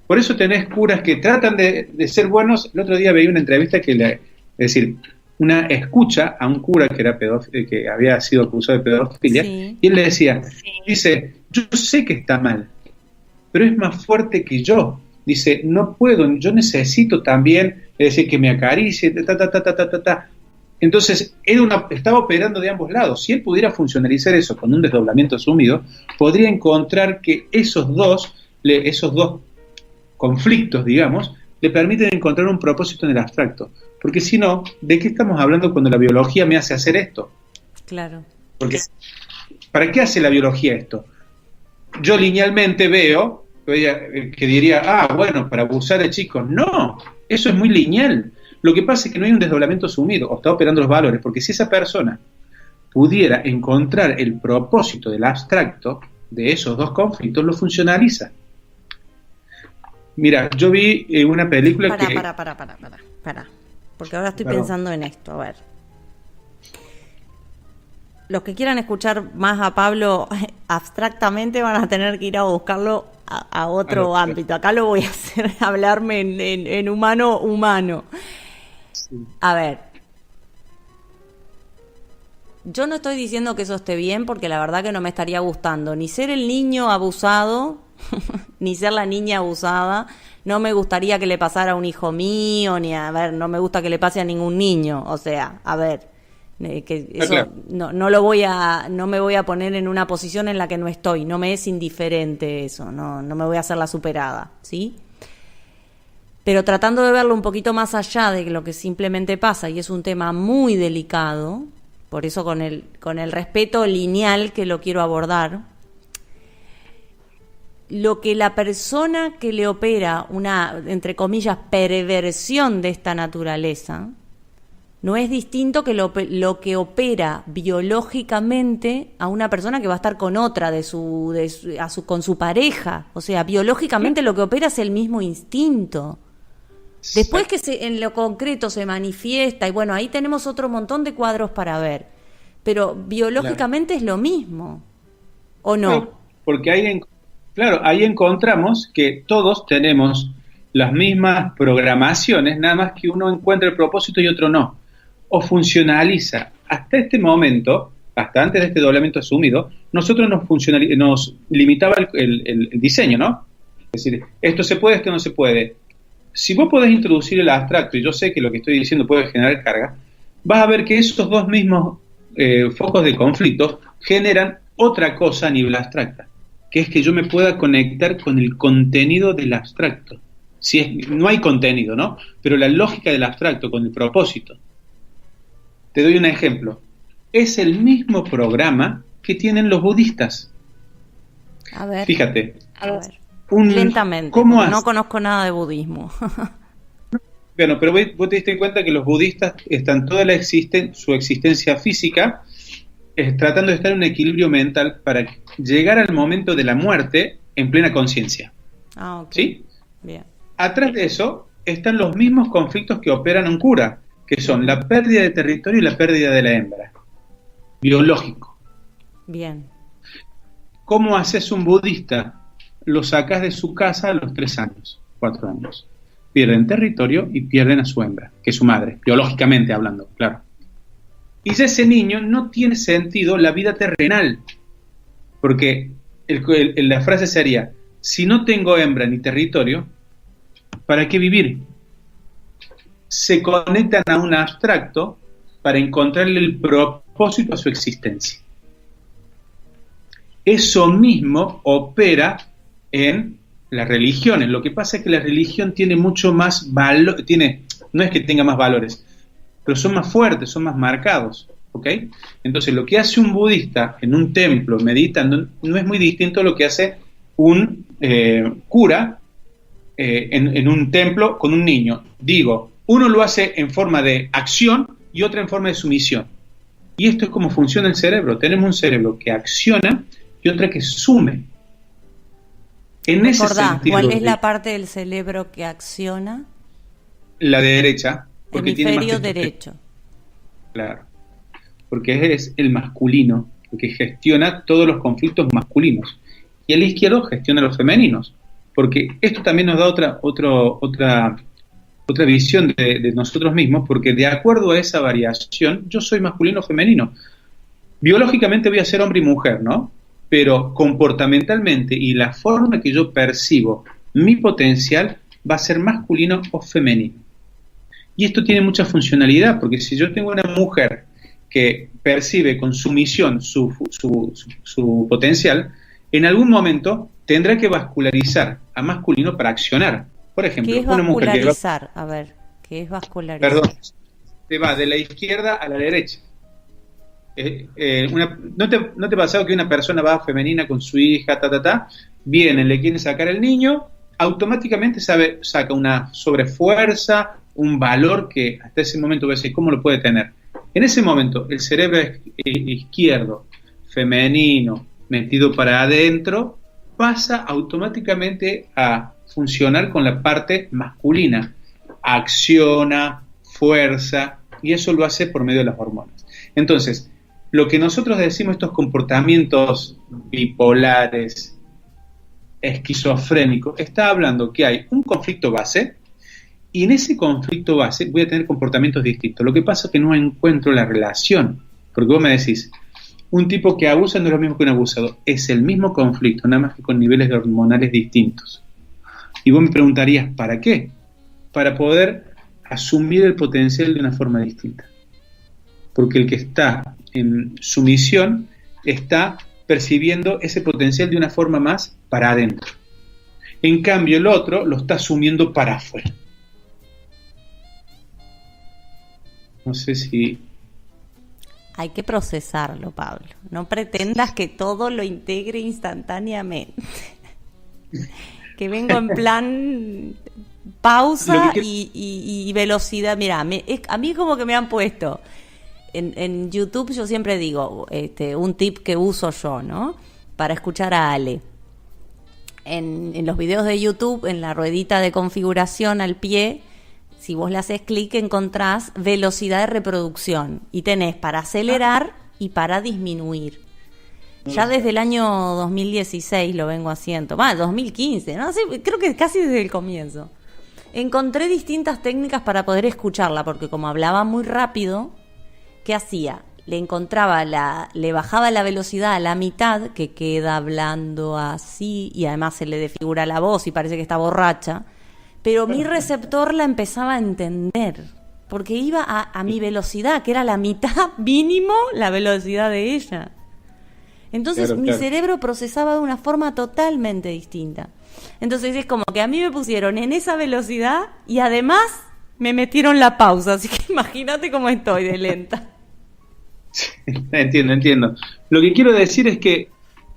Por eso tenés curas que tratan de ser buenos. El otro día veía una entrevista es decir, una escucha a un cura que era que había sido acusado de pedofilia, sí. Y él le decía, dice, yo sé que está mal, pero es más fuerte que yo. Dice, no puedo, yo necesito también, es decir, que me acaricie, Entonces, estaba operando de ambos lados. Si él pudiera funcionalizar eso con un desdoblamiento asumido, podría encontrar que esos dos conflictos, digamos, le permiten encontrar un propósito en el abstracto. Porque si no, ¿de qué estamos hablando cuando la biología me hace hacer esto? Claro. Porque, ¿para qué hace la biología esto? Yo linealmente veo que diría, bueno, para abusar de chicos. No, eso es muy lineal. Lo que pasa es que no hay un desdoblamiento asumido, o está operando los valores, porque si esa persona pudiera encontrar el propósito del abstracto de esos dos conflictos, lo funcionaliza. Mira, yo vi una película que... Para. Porque ahora estoy pensando en esto, a ver. Los que quieran escuchar más a Pablo abstractamente van a tener que ir a buscarlo a otro ámbito. Acá lo voy a hacer hablarme en humano. Sí. A ver, yo no estoy diciendo que eso esté bien, porque la verdad que no me estaría gustando ni ser el niño abusado ni ser la niña abusada. No me gustaría que le pasara a un hijo mío, no me gusta que le pase a ningún niño. O sea, a ver, que eso, claro. no me voy a poner en una posición en la que no estoy. No me es indiferente eso, no me voy a hacer la superada, ¿sí? Pero tratando de verlo un poquito más allá de lo que simplemente pasa, y es un tema muy delicado, por eso con el respeto lineal que lo quiero abordar, lo que la persona que le opera una, entre comillas, perversión de esta naturaleza, no es distinto que lo que opera biológicamente a una persona que va a estar con otra con su pareja. O sea, biológicamente lo que opera es el mismo instinto. Después que en lo concreto se manifiesta, y bueno, ahí tenemos otro montón de cuadros para ver, pero biológicamente es lo mismo, ¿o no? Claro, porque ahí encontramos que todos tenemos las mismas programaciones, nada más que uno encuentra el propósito y otro no, o funcionaliza. Hasta este momento, hasta antes de este doblamiento asumido, nosotros nos limitaba el diseño, ¿no? Es decir, esto se puede, esto no se puede. Si vos podés introducir el abstracto, y yo sé que lo que estoy diciendo puede generar carga, vas a ver que esos dos mismos focos de conflicto generan otra cosa a nivel abstracta, que es que yo me pueda conectar con el contenido del abstracto. No hay contenido, ¿no? Pero la lógica del abstracto con el propósito. Te doy un ejemplo. Es el mismo programa que tienen los budistas. A ver. Fíjate. A ver. Lentamente, no conozco nada de budismo. Bueno, pero vos te diste cuenta que los budistas están toda su existencia física tratando de estar en un equilibrio mental para llegar al momento de la muerte en plena conciencia. Ok. ¿Sí? Bien. Atrás de eso están los mismos conflictos que operan un cura, que son la pérdida de territorio y la pérdida de la hembra. Biológico. Bien. ¿Cómo haces un budista? Lo sacas de su casa a los 3 años, 4 años. Pierden territorio y pierden a su hembra, que es su madre, biológicamente hablando, claro. Y ese niño no tiene sentido la vida terrenal, porque la frase sería, si no tengo hembra ni territorio, ¿para qué vivir? Se conectan a un abstracto para encontrarle el propósito a su existencia. Eso mismo opera en las religiones. Lo que pasa es que la religión tiene mucho más valor, no es que tenga más valores, pero son más fuertes, son más marcados, ¿ok? Entonces lo que hace un budista en un templo meditando no es muy distinto a lo que hace un cura en un templo con un niño. Digo, uno lo hace en forma de acción y otra en forma de sumisión. Y esto es como funciona el cerebro. Tenemos un cerebro que acciona y otra que sume. En ese sentido, ¿cuál es la parte del cerebro que acciona? La derecha. Porque hemisferio derecho. Claro. Porque es el masculino, porque gestiona todos los conflictos masculinos. Y el izquierdo gestiona los femeninos. Porque esto también nos da otra visión de nosotros mismos, porque de acuerdo a esa variación, yo soy masculino o femenino. Biológicamente voy a ser hombre y mujer, ¿no? Pero comportamentalmente y la forma que yo percibo mi potencial va a ser masculino o femenino. Y esto tiene mucha funcionalidad, porque si yo tengo una mujer que percibe con sumisión su potencial, en algún momento tendrá que vascularizar a masculino para accionar. Por ejemplo, ¿Qué es una mujer que vascularizar? A ver, ¿qué es vascularizar? perdón, te va de la izquierda a la derecha. ¿No te ha pasado que una persona va femenina con su hija, viene, le quiere sacar el niño, automáticamente saca una sobrefuerza, un valor que hasta ese momento va a decir, ¿cómo lo puede tener? En ese momento, el cerebro izquierdo, femenino, metido para adentro, pasa automáticamente a funcionar con la parte masculina. Acciona, fuerza, y eso lo hace por medio de las hormonas. Entonces, lo que nosotros decimos, estos comportamientos bipolares, esquizofrénicos, está hablando que hay un conflicto base, y en ese conflicto base voy a tener comportamientos distintos. Lo que pasa es que no encuentro la relación, porque vos me decís, un tipo que abusa no es lo mismo que un abusador, es el mismo conflicto, nada más que con niveles hormonales distintos. Y vos me preguntarías, ¿para qué? Para poder asumir el potencial de una forma distinta. Porque el que está en sumisión está percibiendo ese potencial de una forma más para adentro. En cambio, el otro lo está asumiendo para afuera. No sé si... Hay que procesarlo, Pablo. No pretendas que todo lo integre instantáneamente. Que vengo en plan pausa y velocidad. Mira, a mí como que me han puesto en YouTube, yo siempre digo un tip que uso yo, ¿no? Para escuchar a Ale. En los videos de YouTube, en la ruedita de configuración al pie, si vos le haces clic, encontrás velocidad de reproducción y tenés para acelerar y para disminuir. Ya desde el año 2016 lo vengo haciendo. 2015, ¿no? Sí, creo que casi desde el comienzo. Encontré distintas técnicas para poder escucharla, porque como hablaba muy rápido, ¿qué hacía? Le bajaba la velocidad a la mitad, que queda hablando así, y además se le desfigura la voz y parece que está borracha. Pero mi receptor la empezaba a entender, porque iba a mi velocidad, que era la mitad mínimo la velocidad de ella. Entonces mi cerebro procesaba de una forma totalmente distinta. Entonces es como que a mí me pusieron en esa velocidad y además me metieron la pausa, así que imagínate cómo estoy de lenta. Entiendo. Lo que quiero decir es que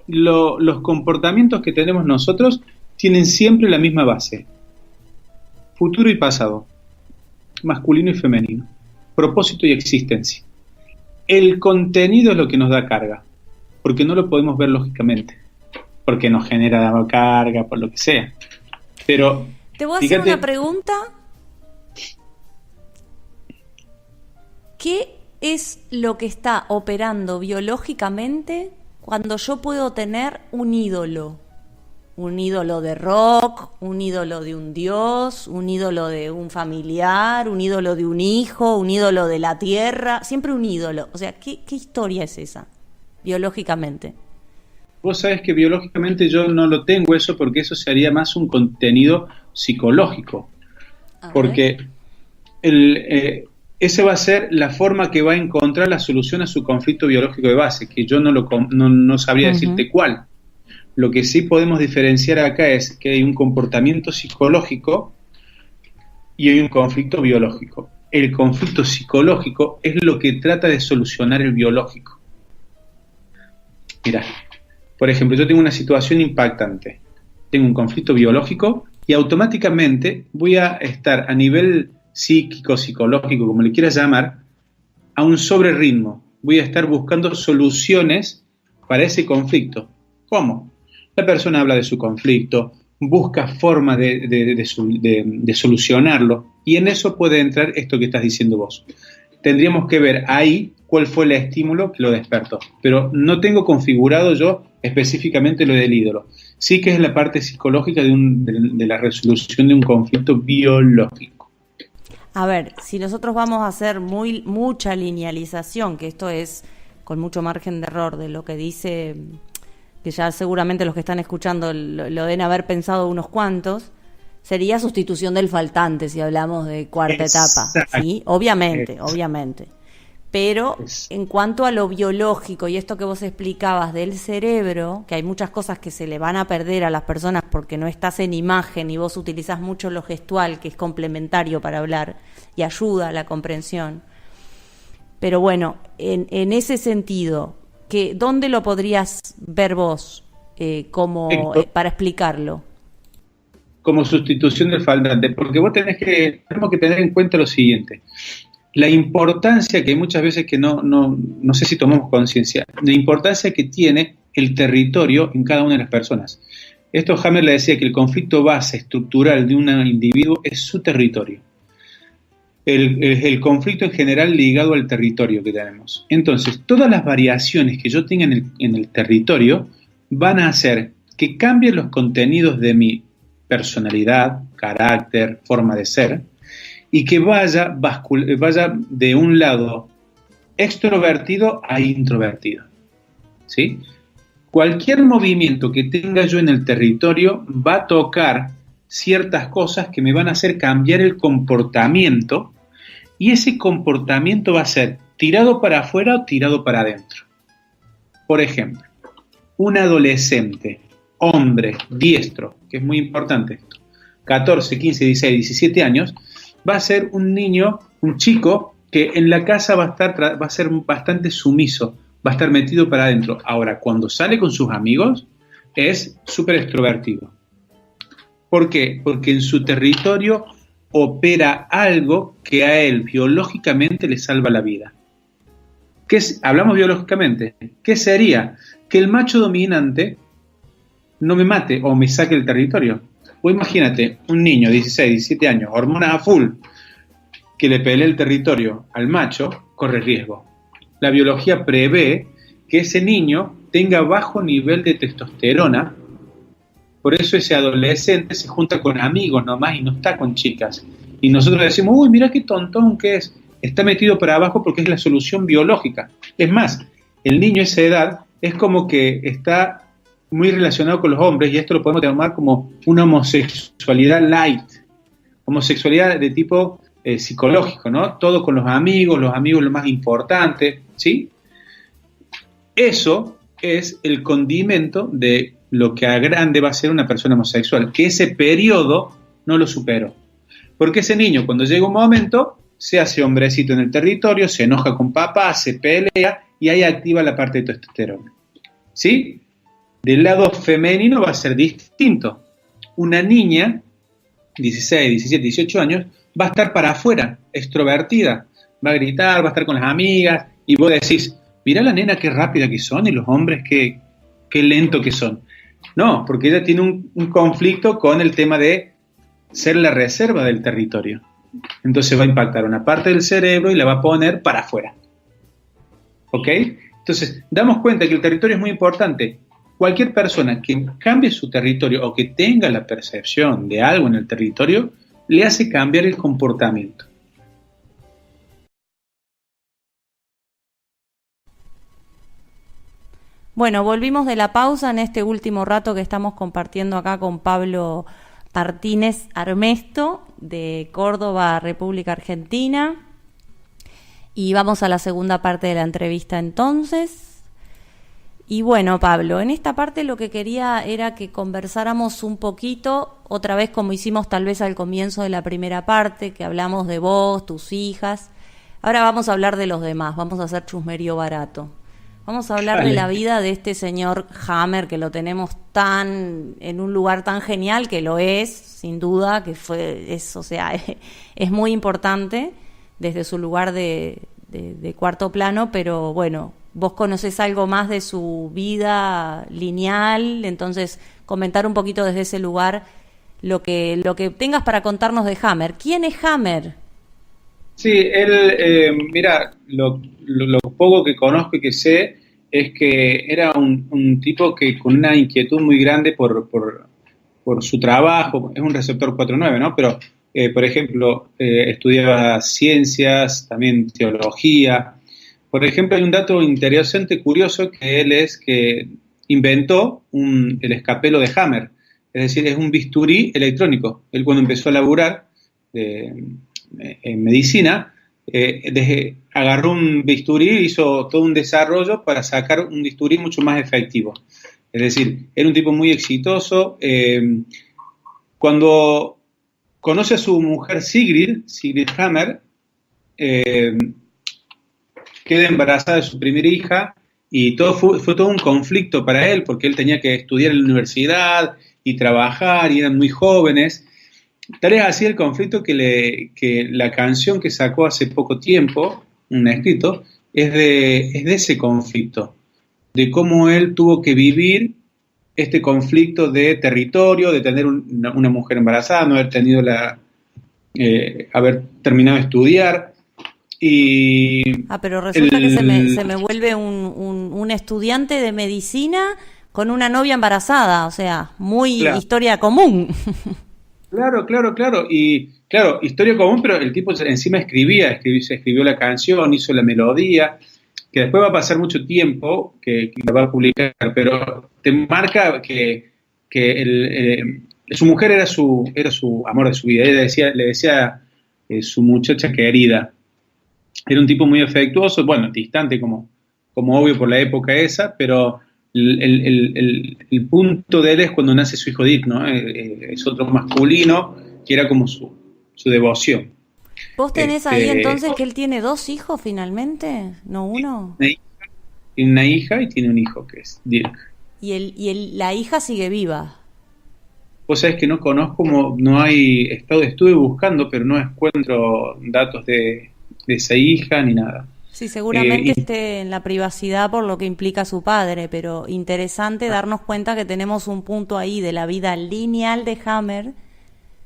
los comportamientos que tenemos nosotros tienen siempre la misma base. Futuro y pasado, masculino y femenino, propósito y existencia. El contenido es lo que nos da carga, porque no lo podemos ver lógicamente, porque nos genera carga, por lo que sea. Pero te voy a hacer una pregunta. ¿Qué es lo que está operando biológicamente cuando yo puedo tener un ídolo? Un ídolo de rock, un ídolo de un dios, un ídolo de un familiar, un ídolo de un hijo, un ídolo de la tierra, siempre un ídolo. O sea, ¿qué historia es esa, biológicamente? Vos sabés que biológicamente yo no lo tengo eso, porque eso sería más un contenido psicológico. Porque esa va a ser la forma que va a encontrar la solución a su conflicto biológico de base, que yo no sabría decirte cuál. Lo que sí podemos diferenciar acá es que hay un comportamiento psicológico y hay un conflicto biológico. El conflicto psicológico es lo que trata de solucionar el biológico. Mirá, por ejemplo, yo tengo una situación impactante. Tengo un conflicto biológico y automáticamente voy a estar a nivel psíquico, psicológico, como le quieras llamar, a un sobreritmo. Voy a estar buscando soluciones para ese conflicto. ¿Cómo? La persona habla de su conflicto, busca formas de solucionarlo, y en eso puede entrar esto que estás diciendo vos. Tendríamos que ver ahí cuál fue el estímulo que lo despertó, pero no tengo configurado yo específicamente lo del ídolo. Sí que es la parte psicológica de la resolución de un conflicto biológico. A ver, si nosotros vamos a hacer mucha linealización, que esto es con mucho margen de error de lo que dice, que ya seguramente los que están escuchando lo deben haber pensado unos cuantos, Sería sustitución del faltante si hablamos de cuarta etapa, ¿sí? Obviamente. Pero en cuanto a lo biológico y esto que vos explicabas del cerebro, que hay muchas cosas que se le van a perder a las personas porque no estás en imagen y vos utilizás mucho lo gestual, que es complementario para hablar y ayuda a la comprensión. Pero bueno, en ese sentido, ¿dónde lo podrías ver vos para explicarlo? Como sustitución del faltante, porque vos tenemos que tener en cuenta lo siguiente. La importancia que muchas veces que no sé si tomamos conciencia, la importancia que tiene el territorio en cada una de las personas. Esto Hammer le decía que el conflicto base estructural de un individuo es su territorio. El conflicto en general ligado al territorio que tenemos. Entonces, todas las variaciones que yo tenga en el territorio van a hacer que cambien los contenidos de mi personalidad, carácter, forma de ser, y que vaya de un lado extrovertido a introvertido, ¿sí? Cualquier movimiento que tenga yo en el territorio va a tocar ciertas cosas que me van a hacer cambiar el comportamiento, y ese comportamiento va a ser tirado para afuera o tirado para adentro. Por ejemplo, un adolescente, hombre, diestro, que es muy importante esto, 14, 15, 16, 17 años, va a ser un niño, un chico, que en la casa va a ser bastante sumiso, va a estar metido para adentro. Ahora, cuando sale con sus amigos, es súper extrovertido. ¿Por qué? Porque en su territorio opera algo que a él biológicamente le salva la vida. Hablamos biológicamente. ¿Qué sería? Que el macho dominante no me mate o me saque el territorio. O imagínate, un niño de 16, 17 años, hormonas a full, que le pelee el territorio al macho, corre riesgo. La biología prevé que ese niño tenga bajo nivel de testosterona, por eso ese adolescente se junta con amigos nomás y no está con chicas. Y nosotros decimos, uy, mira qué tontón que es. Está metido para abajo porque es la solución biológica. Es más, el niño a esa edad es como que está muy relacionado con los hombres, y esto lo podemos tomar como una homosexualidad light, homosexualidad de tipo psicológico, ¿no? Todo con los amigos lo más importante, ¿sí? Eso es el condimento de lo que a grande va a ser una persona homosexual, que ese periodo no lo superó. Porque ese niño, cuando llega un momento, se hace hombrecito en el territorio, se enoja con papá, se pelea, y ahí activa la parte de testosterona, ¿sí? Del lado femenino va a ser distinto. Una niña, 16, 17, 18 años, va a estar para afuera, extrovertida. Va a gritar, va a estar con las amigas, y vos decís, mirá la nena qué rápida que son, y los hombres qué lento que son. No, porque ella tiene un conflicto con el tema de ser la reserva del territorio. Entonces va a impactar una parte del cerebro y la va a poner para afuera. ¿Ok? Entonces, damos cuenta que el territorio es muy importante. Cualquier persona que cambie su territorio o que tenga la percepción de algo en el territorio, le hace cambiar el comportamiento. Bueno, volvimos de la pausa en este último rato que estamos compartiendo acá con Pablo Martínez Armesto, de Córdoba, República Argentina. Y vamos a la segunda parte de la entrevista entonces. Y bueno, Pablo, en esta parte lo que quería era que conversáramos un poquito, otra vez como hicimos tal vez al comienzo de la primera parte, que hablamos de vos, tus hijas. Ahora vamos a hablar de los demás, vamos a hacer chusmerío barato. Vamos a hablar de la vida de este señor Hammer, que lo tenemos en un lugar tan genial, que lo es, sin duda, es muy importante desde su lugar de cuarto plano, pero bueno, vos conocés algo más de su vida lineal, entonces comentar un poquito desde ese lugar lo que tengas para contarnos de Hammer. ¿Quién es Hammer? Sí, él, mira, lo poco que conozco y que sé es que era un tipo que con una inquietud muy grande por su trabajo, es un receptor 4/9, ¿no? Pero, por ejemplo, estudiaba ciencias, también teología. Por ejemplo, hay un dato interesante, curioso, que él es que inventó el escapelo de Hammer. es decir, es un bisturí electrónico. Él cuando empezó a laburar en medicina, agarró un bisturí, hizo todo un desarrollo para sacar un bisturí mucho más efectivo. Es decir, era un tipo muy exitoso. Cuando conoce a su mujer Sigrid Hammer, queda embarazada de su primera hija y todo fue todo un conflicto para él porque él tenía que estudiar en la universidad y trabajar y eran muy jóvenes. Tal es así el conflicto que la canción que sacó hace poco tiempo, un escrito, es de ese conflicto, de cómo él tuvo que vivir este conflicto de territorio, de tener una mujer embarazada, no haber tenido haber terminado de estudiar. Pero resulta que se me vuelve un estudiante de medicina con una novia embarazada, o sea, muy claro. Historia común. Claro. Y claro, historia común, pero el tipo encima se escribió la canción, hizo la melodía, que después va a pasar mucho tiempo que la va a publicar, pero te marca que su mujer era su amor de su vida. Ella le decía su muchacha querida. Era un tipo muy afectuoso, bueno, distante como obvio por la época esa, pero el punto de él es cuando nace su hijo Dick, ¿no? Es otro masculino que era como su devoción. ¿Vos tenés ahí entonces que él tiene 2 hijos finalmente? ¿No uno? Tiene una hija y tiene un hijo que es Dirk. ¿Y la hija sigue viva? Vos sabés que no conozco, no hay, estuve buscando, pero no encuentro datos de esa hija ni nada. Sí, seguramente esté en la privacidad por lo que implica su padre, pero interesante darnos cuenta que tenemos un punto ahí de la vida lineal de Hammer.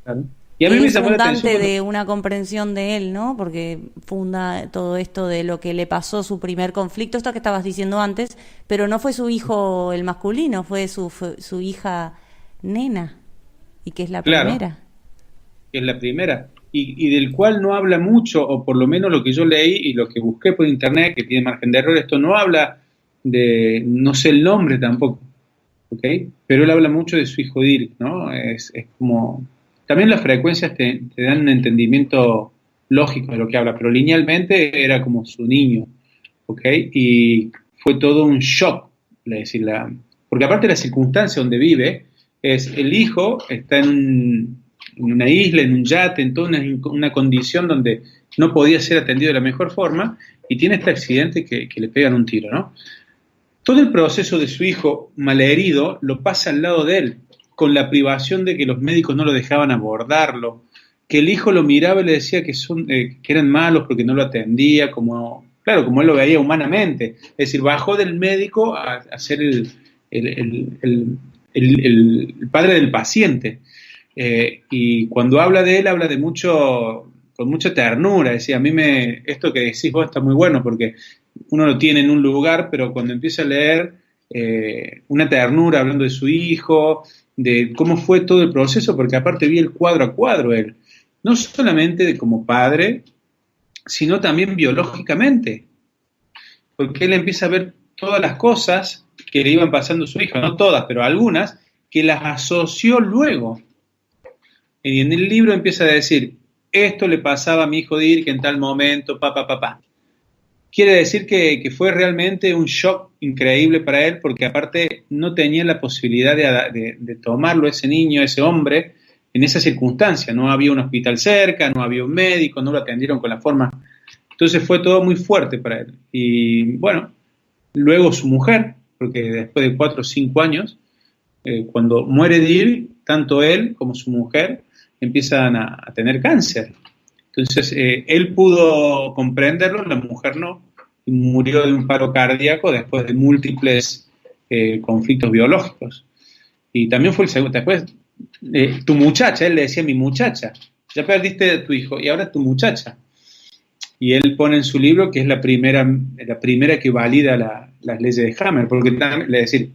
Claro. Y a mí me es fundante de una comprensión de él, ¿no? Porque funda todo esto de lo que le pasó, su primer conflicto, esto que estabas diciendo antes, pero no fue su hijo el masculino, fue su hija nena, y que es la primera. Claro, que es la primera. Y del cual no habla mucho, o por lo menos lo que yo leí y lo que busqué por internet, que tiene margen de error, esto no habla no sé el nombre tampoco, ¿ok? Pero él habla mucho de su hijo Dirk, ¿no? Es como... También las frecuencias te dan un entendimiento lógico de lo que habla, pero linealmente era como su niño, ¿ok? Y fue todo un shock, porque aparte de la circunstancia donde vive, el hijo está en una isla, en un yate, en toda una condición donde no podía ser atendido de la mejor forma, y tiene este accidente que le pegan un tiro, ¿no? Todo el proceso de su hijo malherido lo pasa al lado de él, con la privación de que los médicos no lo dejaban abordarlo, que el hijo lo miraba y le decía que eran malos porque no lo atendía, como él lo veía humanamente. Es decir, bajó del médico a ser el padre del paciente. Y cuando habla de él, habla con mucha ternura. Decía, esto que decís vos está muy bueno porque uno lo tiene en un lugar, pero cuando empieza a leer una ternura hablando de su hijo, de cómo fue todo el proceso, porque aparte vi el cuadro a cuadro él, no solamente como padre, sino también biológicamente, porque él empieza a ver todas las cosas que le iban pasando a su hijo, no todas, pero algunas, que las asoció luego. Y en el libro empieza a decir, esto le pasaba a mi hijo Dirk en tal momento, papá. Quiere decir que fue realmente un shock increíble para él, porque aparte no tenía la posibilidad de tomarlo ese niño, ese hombre, en esa circunstancia. No había un hospital cerca, no había un médico, no lo atendieron con la forma. Entonces fue todo muy fuerte para él. Y bueno, luego su mujer, porque después de 4 o 5 años, cuando muere Dirk, tanto él como su mujer empiezan a tener cáncer. Entonces, él pudo comprenderlo, la mujer no, y murió de un paro cardíaco después de múltiples conflictos biológicos. Y también fue el segundo, después, tu muchacha, él le decía mi muchacha, ya perdiste a tu hijo y ahora tu muchacha. Y él pone en su libro que es la primera que valida las leyes de Hammer, porque es decir,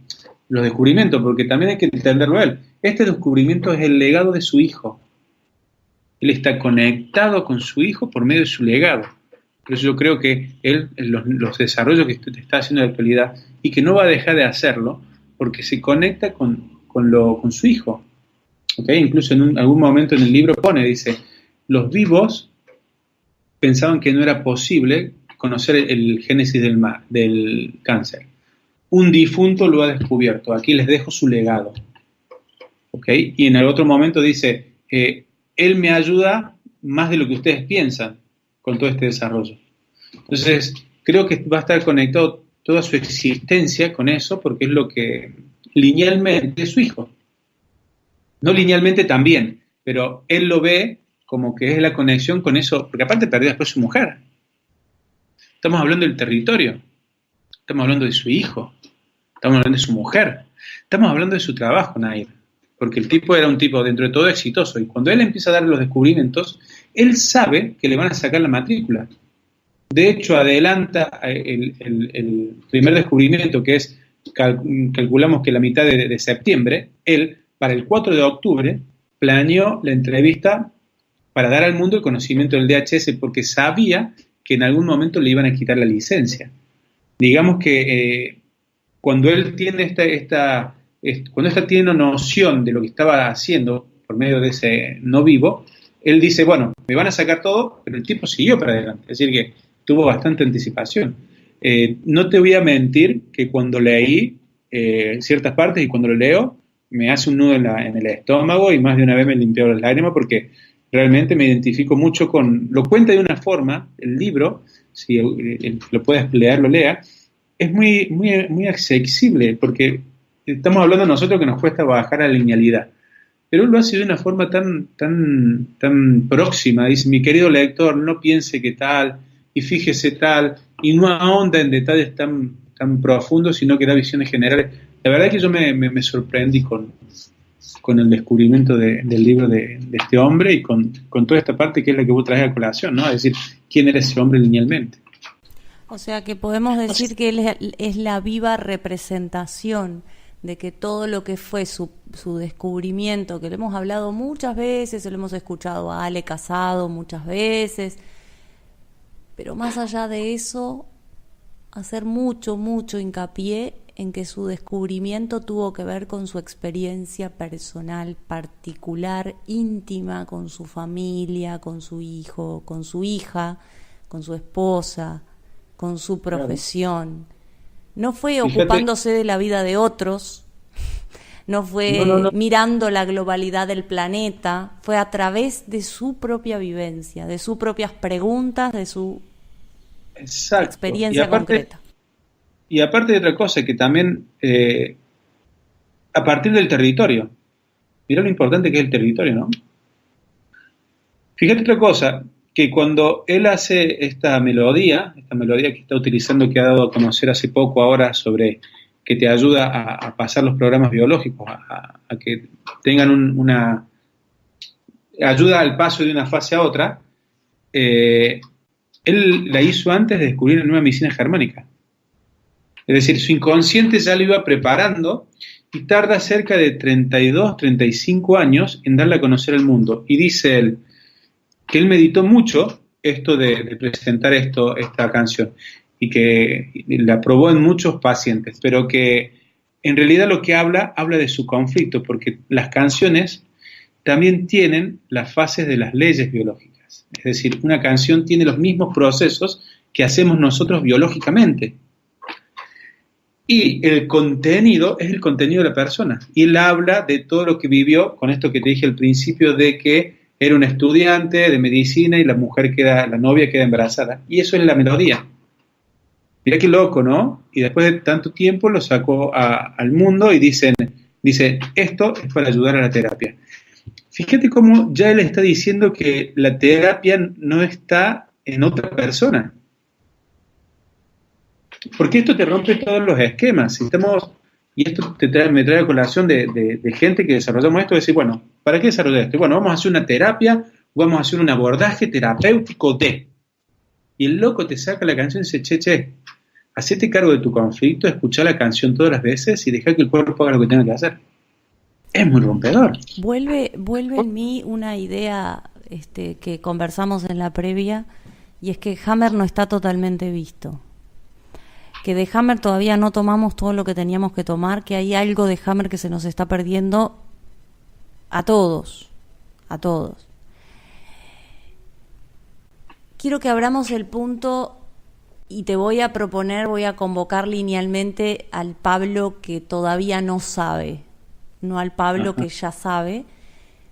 los descubrimientos, porque también hay que entenderlo él. Este descubrimiento es el legado de su hijo. Él está conectado con su hijo por medio de su legado. Por eso yo creo que él, los desarrollos que te está haciendo en la actualidad, y que no va a dejar de hacerlo, porque se conecta con su hijo. ¿Okay? Incluso en algún momento en el libro dice, los vivos pensaban que no era posible conocer el génesis del cáncer. Un difunto lo ha descubierto, aquí les dejo su legado. ¿Okay? Y en el otro momento dice, él me ayuda más de lo que ustedes piensan con todo este desarrollo. Entonces, creo que va a estar conectado toda su existencia con eso, porque es lo que linealmente es su hijo. No linealmente también, pero él lo ve como que es la conexión con eso, porque aparte perdió después su mujer. Estamos hablando del territorio, estamos hablando de su hijo, estamos hablando de su mujer, estamos hablando de su trabajo, Nair, porque el tipo era un tipo dentro de todo exitoso, y cuando él empieza a dar los descubrimientos, él sabe que le van a sacar la matrícula. De hecho, adelanta el primer descubrimiento, que es, calculamos que la mitad de septiembre, él, para el 4 de octubre, planeó la entrevista para dar al mundo el conocimiento del DHS, porque sabía que en algún momento le iban a quitar la licencia. Digamos que cuando él tiene cuando él tiene noción de lo que estaba haciendo por medio de ese no vivo, él dice, bueno, me van a sacar todo, pero el tipo siguió para adelante. Es decir, que tuvo bastante anticipación. No te voy a mentir que cuando leí ciertas partes y cuando lo leo, me hace un nudo en el estómago y más de una vez me limpió las lágrimas porque realmente me identifico mucho con... Lo cuenta de una forma, el libro, si lo puedes leer, lo lea, es muy, muy, muy accesible porque estamos hablando de nosotros que nos cuesta bajar a la linealidad. Pero él lo hace de una forma tan próxima. Dice, mi querido lector, no piense que tal, y fíjese tal, y no ahonda en detalles tan profundos, sino que da visiones generales. La verdad es que yo me sorprendí con el descubrimiento del libro de este hombre y con toda esta parte que es la que vos traes a colación, ¿no? Es decir, ¿quién era ese hombre linealmente? O sea que podemos decir que él es la viva representación de que todo lo que fue su descubrimiento, que lo hemos hablado muchas veces, lo hemos escuchado a Ale Casado muchas veces, pero más allá de eso, hacer mucho hincapié en que su descubrimiento tuvo que ver con su experiencia personal, particular, íntima, con su familia, con su hijo, con su hija, con su esposa, con su profesión. No fue ocupándose de la vida de otros, no fue mirando la globalidad del planeta, fue a través de su propia vivencia, de sus propias preguntas, de su experiencia concreta. Y aparte de otra cosa, que también a partir del territorio, mirá lo importante que es el territorio, ¿no? Fíjate otra cosa, que cuando él hace esta melodía que está utilizando, que ha dado a conocer hace poco ahora sobre que te ayuda a pasar los programas biológicos, a que tengan una ayuda al paso de una fase a otra, él la hizo antes de descubrir la nueva medicina germánica. Es decir, su inconsciente ya lo iba preparando y tarda cerca de 32, 35 años en darle a conocer al mundo. Y dice él que él meditó mucho esto de presentar esta canción y que la probó en muchos pacientes, pero que en realidad lo que habla de su conflicto, porque las canciones también tienen las fases de las leyes biológicas. Es decir, una canción tiene los mismos procesos que hacemos nosotros biológicamente. Y el contenido es el contenido de la persona. Y él habla de todo lo que vivió, con esto que te dije al principio, de que era un estudiante de medicina y la novia queda embarazada. Y eso es la melodía. Mirá qué loco, ¿no? Y después de tanto tiempo lo sacó al mundo y dice, esto es para ayudar a la terapia. Fíjate cómo ya él está diciendo que la terapia no está en otra persona. Porque esto te rompe todos los esquemas. Y esto me trae a colación de gente que desarrollamos esto, de decir, bueno, ¿para qué desarrollar esto? Bueno, vamos a hacer una terapia, vamos a hacer un abordaje terapéutico de... Y el loco te saca la canción y dice, che, hacete cargo de tu conflicto, escuchá la canción todas las veces y deja que el cuerpo haga lo que tenga que hacer. Es muy rompedor. Vuelve en mí una idea que conversamos en la previa, y es que Hammer no está totalmente visto. Que de Hammer todavía no tomamos todo lo que teníamos que tomar, que hay algo de Hammer que se nos está perdiendo a todos, a todos. Quiero que abramos el punto y te voy a proponer, voy a convocar linealmente al Pablo que todavía no sabe, no al Pablo que ya sabe,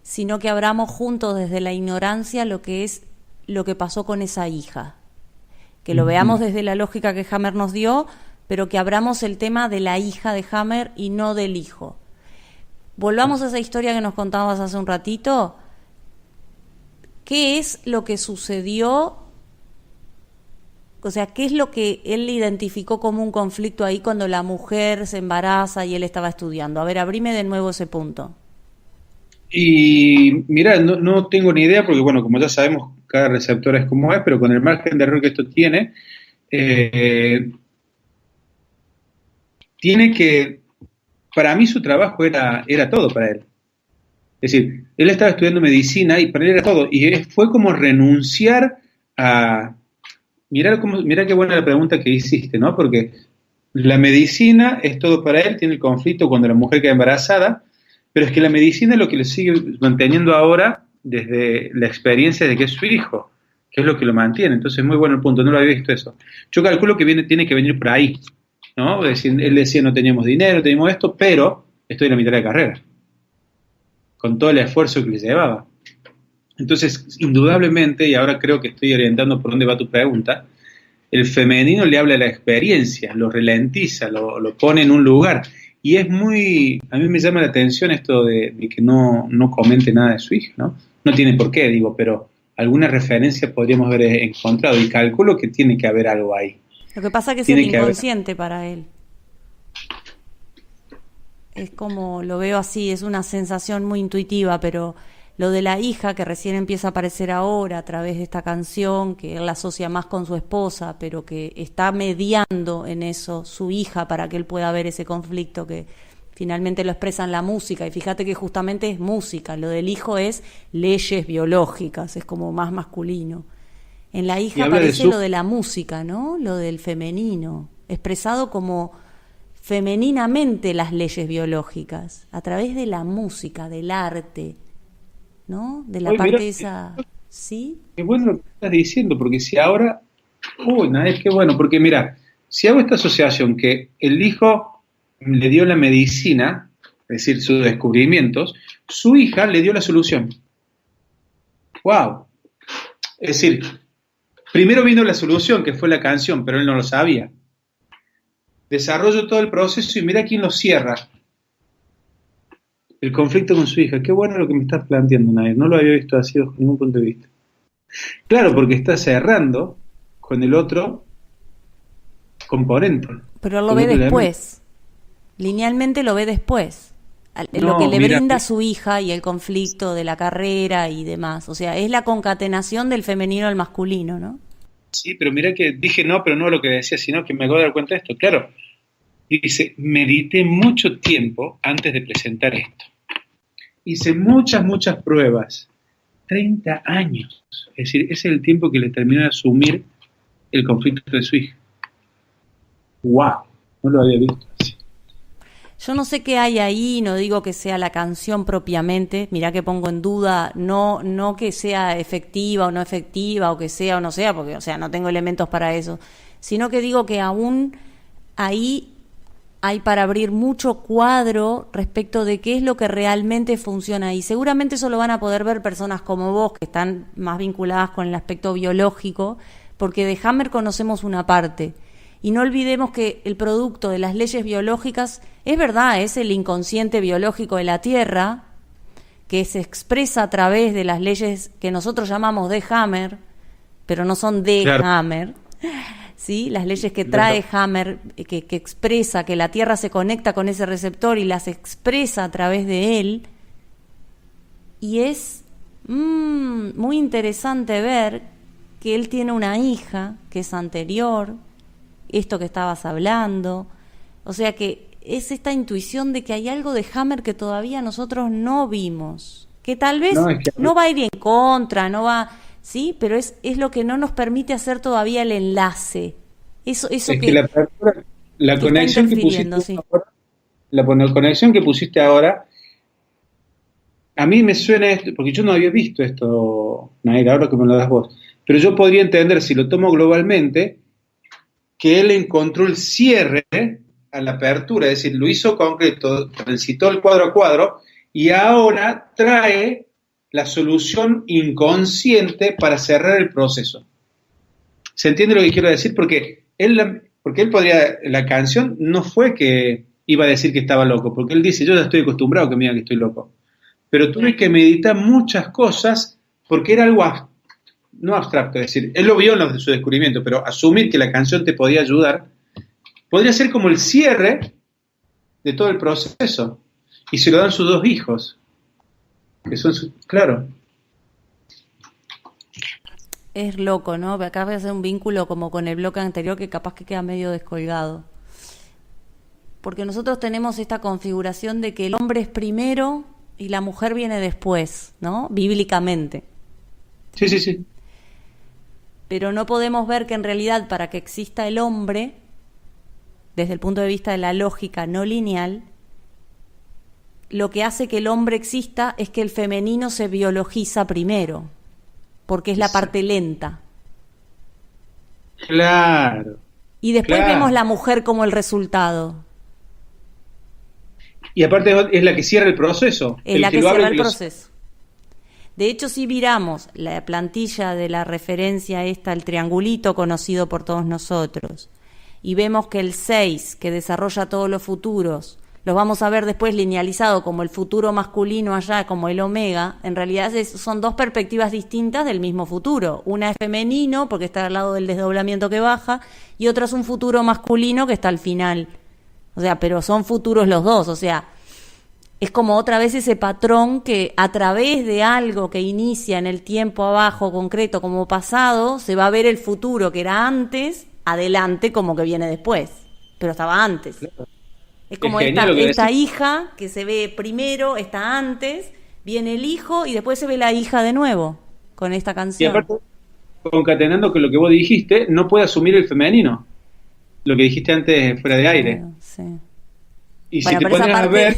sino que abramos juntos desde la ignorancia lo que es lo que pasó con esa hija. Que lo veamos desde la lógica que Hammer nos dio, pero que abramos el tema de la hija de Hammer y no del hijo. Volvamos a esa historia que nos contabas hace un ratito. ¿Qué es lo que sucedió? O sea, ¿qué es lo que él identificó como un conflicto ahí cuando la mujer se embaraza y él estaba estudiando? A ver, abrime de nuevo ese punto. Y mira, no tengo ni idea porque, bueno, como ya sabemos, cada receptor es como es, pero con el margen de error que esto tiene que, para mí su trabajo era todo para él. Es decir, él estaba estudiando medicina y para él era todo. Y fue como renunciar a... Mirá qué buena la pregunta que hiciste, ¿no? Porque la medicina es todo para él, tiene el conflicto cuando la mujer queda embarazada, pero es que la medicina es lo que le sigue manteniendo ahora desde la experiencia de que es su hijo, que es lo que lo mantiene. Entonces, muy bueno el punto, no lo había visto eso. Yo calculo que tiene que venir por ahí, ¿no? Es decir, él decía, no teníamos dinero, teníamos esto, pero estoy en la mitad de la carrera, con todo el esfuerzo que le llevaba. Entonces, indudablemente, y ahora creo que estoy orientando por dónde va tu pregunta, el femenino le habla de la experiencia, lo ralentiza, lo pone en un lugar. Y es muy... A mí me llama la atención esto de que no comente nada de su hija, ¿no? No tiene por qué, digo, pero alguna referencia podríamos haber encontrado y calculo que tiene que haber algo ahí. Lo que pasa es que es el inconsciente para él. Es como, lo veo así, es una sensación muy intuitiva, pero lo de la hija que recién empieza a aparecer ahora a través de esta canción, que él la asocia más con su esposa, pero que está mediando en eso su hija para que él pueda ver ese conflicto que finalmente lo expresa en la música. Y fíjate que justamente es música, lo del hijo es leyes biológicas, es como más masculino. En la hija aparece lo de la música, ¿no? Lo del femenino, expresado como femeninamente las leyes biológicas, a través de la música, del arte, ¿no? De la parte esa, ¿sí? Qué bueno lo que estás diciendo, porque si ahora, es que bueno, porque mira, si hago esta asociación que el hijo le dio la medicina, es decir, sus descubrimientos, su hija le dio la solución. ¡Wow! Es decir, primero vino la solución, que fue la canción, pero él no lo sabía. Desarrolló todo el proceso y mira quién lo cierra. El conflicto con su hija. Qué bueno lo que me estás planteando, Nair. No lo había visto así desde ningún punto de vista. Claro, porque está cerrando con el otro componente. Pero él lo ve después. Linealmente lo ve después. Lo que le brinda a su hija y el conflicto de la carrera y demás. O sea, es la concatenación del femenino al masculino, ¿no? Sí, pero mira que dije no, pero no lo que decía, sino que me acabo de dar cuenta de esto. Claro, dice, medité mucho tiempo antes de presentar esto. Hice muchas pruebas. 30 años. Es decir, ese es el tiempo que le terminó de asumir el conflicto de su hija. ¡Wow! No lo había visto así. Yo no sé qué hay ahí, no digo que sea la canción propiamente, mirá que pongo en duda, no que sea efectiva o no efectiva, o que sea o no sea, porque, o sea, no tengo elementos para eso, sino que digo que aún ahí hay para abrir mucho cuadro respecto de qué es lo que realmente funciona, y seguramente eso lo van a poder ver personas como vos, que están más vinculadas con el aspecto biológico, porque de Hammer conocemos una parte. Y no olvidemos que el producto de las leyes biológicas, es verdad, es el inconsciente biológico de la Tierra, que se expresa a través de las leyes que nosotros llamamos de Hammer, pero no son de Hammer, ¿sí? Las leyes que trae Hammer, que expresa que la Tierra se conecta con ese receptor y las expresa a través de él. Y es muy interesante ver que él tiene una hija que es anterior, esto que estabas hablando, o sea que es esta intuición de que hay algo de Hammer que todavía nosotros no vimos, que tal vez no va a ir en contra, no va, sí, pero es lo que no nos permite hacer todavía el enlace. Eso es que la conexión que pusiste sí. ahora, la conexión que pusiste ahora a mí me suena esto, porque yo no había visto esto, Nair, ahora que me lo das vos, pero yo podría entender, si lo tomo globalmente, que él encontró el cierre a la apertura, es decir, lo hizo concreto, transitó el cuadro a cuadro, y ahora trae la solución inconsciente para cerrar el proceso. ¿Se entiende lo que quiero decir? Porque él podría, la canción no fue que iba a decir que estaba loco, porque él dice, yo ya estoy acostumbrado a que me digan que estoy loco, pero tuve que meditar muchas cosas porque era algo no abstracto, es decir, él lo vio en su descubrimiento, pero asumir que la canción te podía ayudar, podría ser como el cierre de todo el proceso, y se lo dan sus dos hijos, que son claro. Es loco, ¿no? Acá voy a hacer un vínculo como con el bloque anterior que capaz que queda medio descolgado. Porque nosotros tenemos esta configuración de que el hombre es primero y la mujer viene después, ¿no? Bíblicamente. Sí, sí, sí. Pero no podemos ver que en realidad para que exista el hombre, desde el punto de vista de la lógica no lineal, lo que hace que el hombre exista es que el femenino se biologiza primero, porque es la parte lenta. Claro. Y después vemos la mujer como el resultado. Y aparte es la que cierra el proceso. Es la que cierra el proceso. De hecho, si miramos la plantilla de la referencia esta, el triangulito conocido por todos nosotros, y vemos que el 6, que desarrolla todos los futuros, los vamos a ver después linealizado como el futuro masculino allá, como el omega, en realidad son dos perspectivas distintas del mismo futuro. Una es femenino, porque está al lado del desdoblamiento que baja, y otra es un futuro masculino que está al final. O sea, pero son futuros los dos, o sea, es como otra vez ese patrón que a través de algo que inicia en el tiempo abajo concreto como pasado, se va a ver el futuro que era antes, adelante como que viene después, pero estaba antes. Claro. Es como esta hija que se ve primero, está antes, viene el hijo y después se ve la hija de nuevo con esta canción. Y aparte, concatenando con lo que vos dijiste, no puede asumir el femenino, lo que dijiste antes fuera de aire. Claro, sí. Y bueno, si te pones a ver...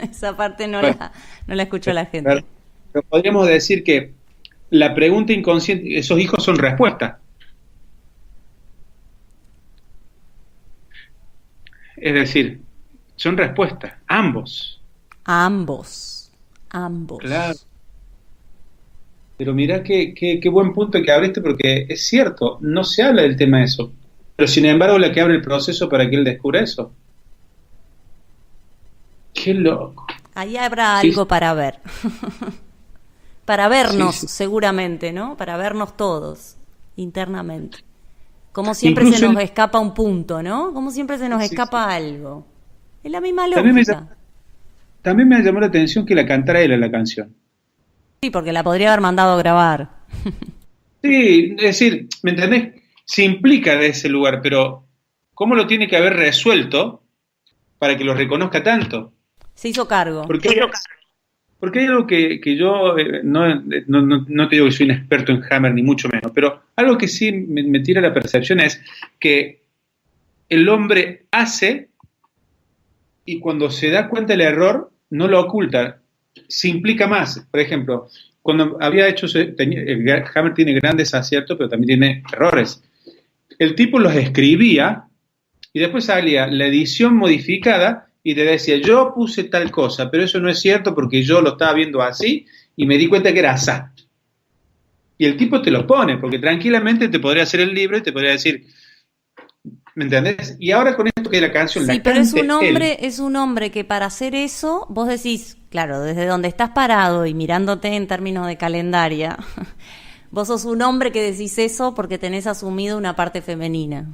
esa parte no la escuchó la gente. Pero podríamos decir que la pregunta inconsciente, esos hijos son respuestas. Es decir, son respuestas, ambos. Ambos. Claro. Pero mirá qué buen punto que abriste, porque es cierto, no se habla del tema de eso. Pero sin embargo, la que abre el proceso para que él descubra eso. Qué loco. Ahí habrá algo para ver. Para vernos, seguramente, ¿no? Para vernos todos, internamente. Como siempre incluso se nos escapa un punto, ¿no? Como siempre se nos escapa algo. Es la misma lógica. También me llamó la atención que la cantara él en la canción. Sí, porque la podría haber mandado a grabar. Sí, es decir, ¿me entendés? Se implica de ese lugar, pero ¿cómo lo tiene que haber resuelto para que lo reconozca tanto? Se hizo cargo. Porque hay algo que yo no te digo que soy un experto en Hammer, ni mucho menos, pero algo que sí me tira la percepción es que el hombre hace y cuando se da cuenta del error, no lo oculta, se implica más. Por ejemplo, cuando había hecho, Hammer tiene grandes aciertos, pero también tiene errores. El tipo los escribía y después salía la edición modificada y te decía, yo puse tal cosa, pero eso no es cierto porque yo lo estaba viendo así y me di cuenta que era así. Y el tipo te lo pone, porque tranquilamente te podría hacer el libro y te podría decir, ¿me entendés? Y ahora con esto que es la canción, sí, pero es un hombre que para hacer eso, vos decís, claro, desde donde estás parado y mirándote en términos de calendaria, vos sos un hombre que decís eso porque tenés asumido una parte femenina.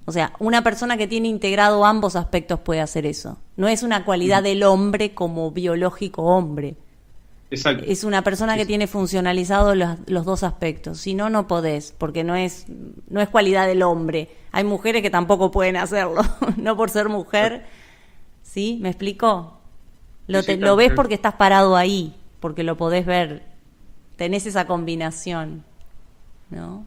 O sea, una persona que tiene integrado ambos aspectos puede hacer eso. No es una cualidad del hombre como biológico hombre. Exacto. Es una persona que tiene funcionalizado los dos aspectos. Si no, no podés, porque no es cualidad del hombre. Hay mujeres que tampoco pueden hacerlo, no por ser mujer. ¿Sí? ¿Me explico? Lo ves porque estás parado ahí, porque lo podés ver. Tenés esa combinación, ¿no?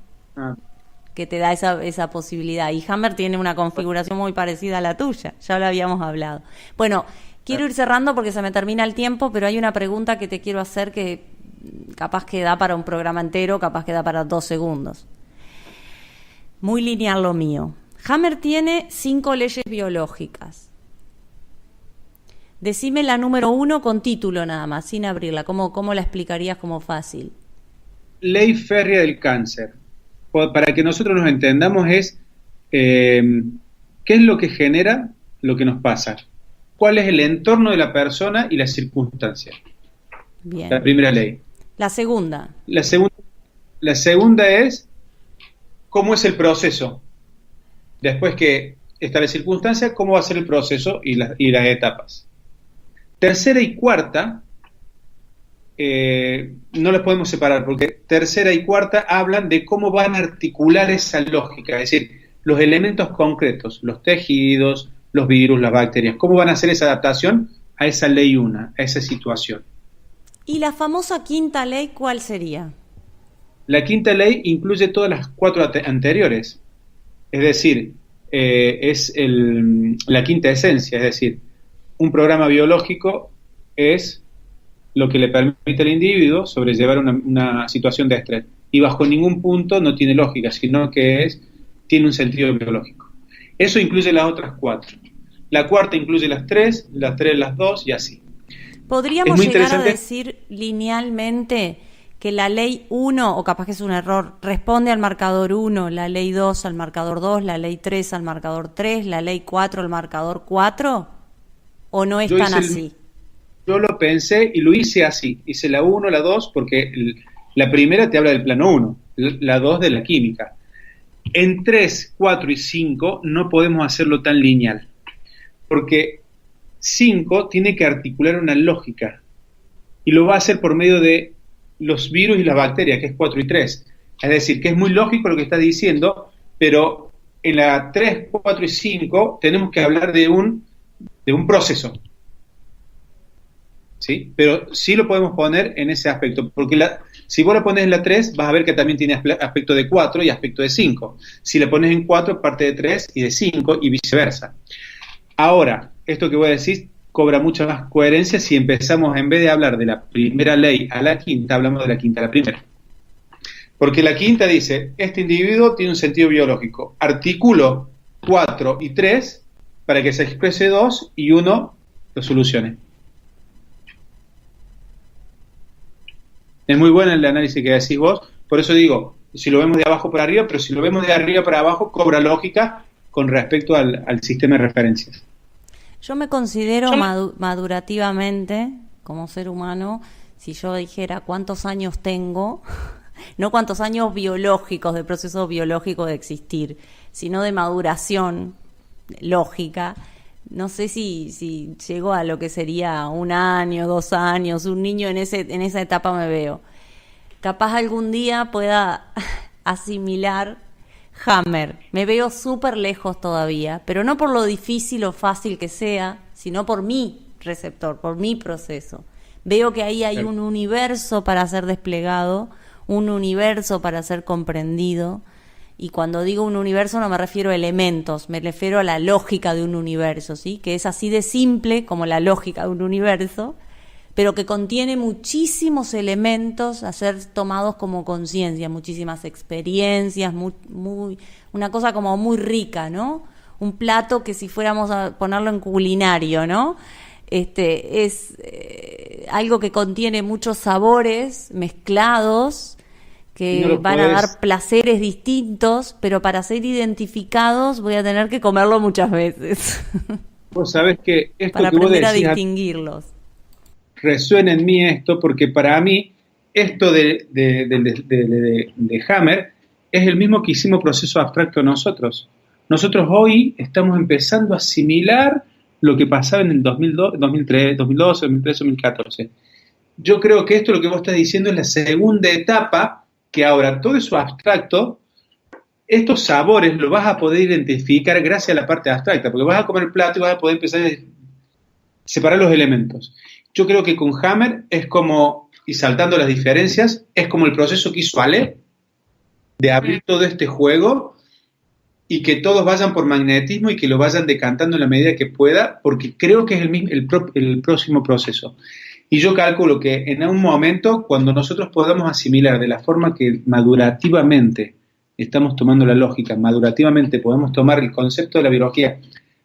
Que te da esa posibilidad. Y Hammer tiene una configuración muy parecida a la tuya, ya lo habíamos hablado. Bueno, Quiero ir cerrando porque se me termina el tiempo, pero hay una pregunta que te quiero hacer que capaz que da para un programa entero, capaz que da para 2 segundos. Muy lineal lo mío. Hammer tiene 5 leyes biológicas. Decime la número 1 con título nada más, sin abrirla. ¿Cómo la explicarías como fácil? Ley férrea del cáncer. Para que nosotros nos entendamos es qué es lo que genera lo que nos pasa. ¿Cuál es el entorno de la persona y las circunstancias? Bien. La primera ley. La segunda. La segunda es cómo es el proceso. Después que está la circunstancia, cómo va a ser el proceso y las etapas. Tercera y cuarta no las podemos separar porque tercera y cuarta hablan de cómo van a articular esa lógica, es decir, los elementos concretos, los tejidos, los virus, las bacterias, cómo van a hacer esa adaptación a esa ley 1, a esa situación. ¿Y la famosa quinta ley cuál sería? La quinta ley incluye todas las 4 anteriores, es decir, es la quinta esencia, es decir, un programa biológico es lo que le permite al individuo sobrellevar una situación de estrés y bajo ningún punto no tiene lógica, sino que tiene un sentido biológico. Eso incluye las otras 4. La cuarta incluye las 3, las 2 y así. ¿Podríamos llegar a decir linealmente que la ley 1, o capaz que es un error, responde al marcador 1, la ley 2 al marcador 2, la ley 3 al marcador 3, la ley 4 al marcador 4? ¿O no es tan así? Yo lo pensé y lo hice así. Hice la 1, la 2, porque la primera te habla del plano 1, la 2 de la química. En 3, 4 y 5 no podemos hacerlo tan lineal, porque 5 tiene que articular una lógica, y lo va a hacer por medio de los virus y las bacterias, que es 4 y 3. Es decir, que es muy lógico lo que está diciendo, pero en la 3, 4 y 5 tenemos que hablar de un proceso. ¿Sí? Pero sí lo podemos poner en ese aspecto, porque si vos lo pones en la 3, vas a ver que también tiene aspecto de 4 y aspecto de 5. Si le pones en 4, parte de 3 y de 5 y viceversa. Ahora, esto que voy a decir cobra mucha más coherencia si empezamos, en vez de hablar de la primera ley a la quinta, hablamos de la quinta a la primera. Porque la quinta dice, este individuo tiene un sentido biológico. Articulo 4 y 3 para que se exprese 2 y 1 lo solucione. Es muy bueno el análisis que decís vos, por eso digo, si lo vemos de abajo para arriba, pero si lo vemos de arriba para abajo, cobra lógica con respecto al sistema de referencias. Yo me considero madurativamente, como ser humano, si yo dijera cuántos años tengo, no cuántos años biológicos, de proceso biológico de existir, sino de maduración lógica. No sé si llego a lo que sería 1 año, 2 años, un niño en esa etapa me veo. Capaz algún día pueda asimilar Hammer. Me veo súper lejos todavía, pero no por lo difícil o fácil que sea, sino por mi receptor, por mi proceso. Veo que ahí hay un universo para ser desplegado, un universo para ser comprendido. Y cuando digo un universo no me refiero a elementos, me refiero a la lógica de un universo, ¿sí? Que es así de simple como la lógica de un universo, pero que contiene muchísimos elementos a ser tomados como conciencia, muchísimas experiencias, una cosa como muy rica, ¿no? Un plato que si fuéramos a ponerlo en culinario, ¿no? Es algo que contiene muchos sabores mezclados, que no van a dar placeres distintos, pero para ser identificados voy a tener que comerlo muchas veces. Vos sabés que esto para que vos aprender decís, a distinguirlos. Resuena en mí esto, porque para mí esto de Hammer es el mismo que hicimos proceso abstracto nosotros. Nosotros hoy estamos empezando a asimilar lo que pasaba en el 2003, 2012, 2013, 2014. Yo creo que esto lo que vos estás diciendo es la segunda etapa, que ahora todo eso abstracto, estos sabores los vas a poder identificar gracias a la parte abstracta, porque vas a comer el plato y vas a poder empezar a separar los elementos. Yo creo que con Hammer es como, y saltando las diferencias, es como el proceso que hizo Ale, de abrir todo este juego y que todos vayan por magnetismo y que lo vayan decantando en la medida que pueda, porque creo que es el próximo proceso. Y yo calculo que en un momento, cuando nosotros podamos asimilar de la forma que madurativamente estamos tomando la lógica, madurativamente podemos tomar el concepto de la biología,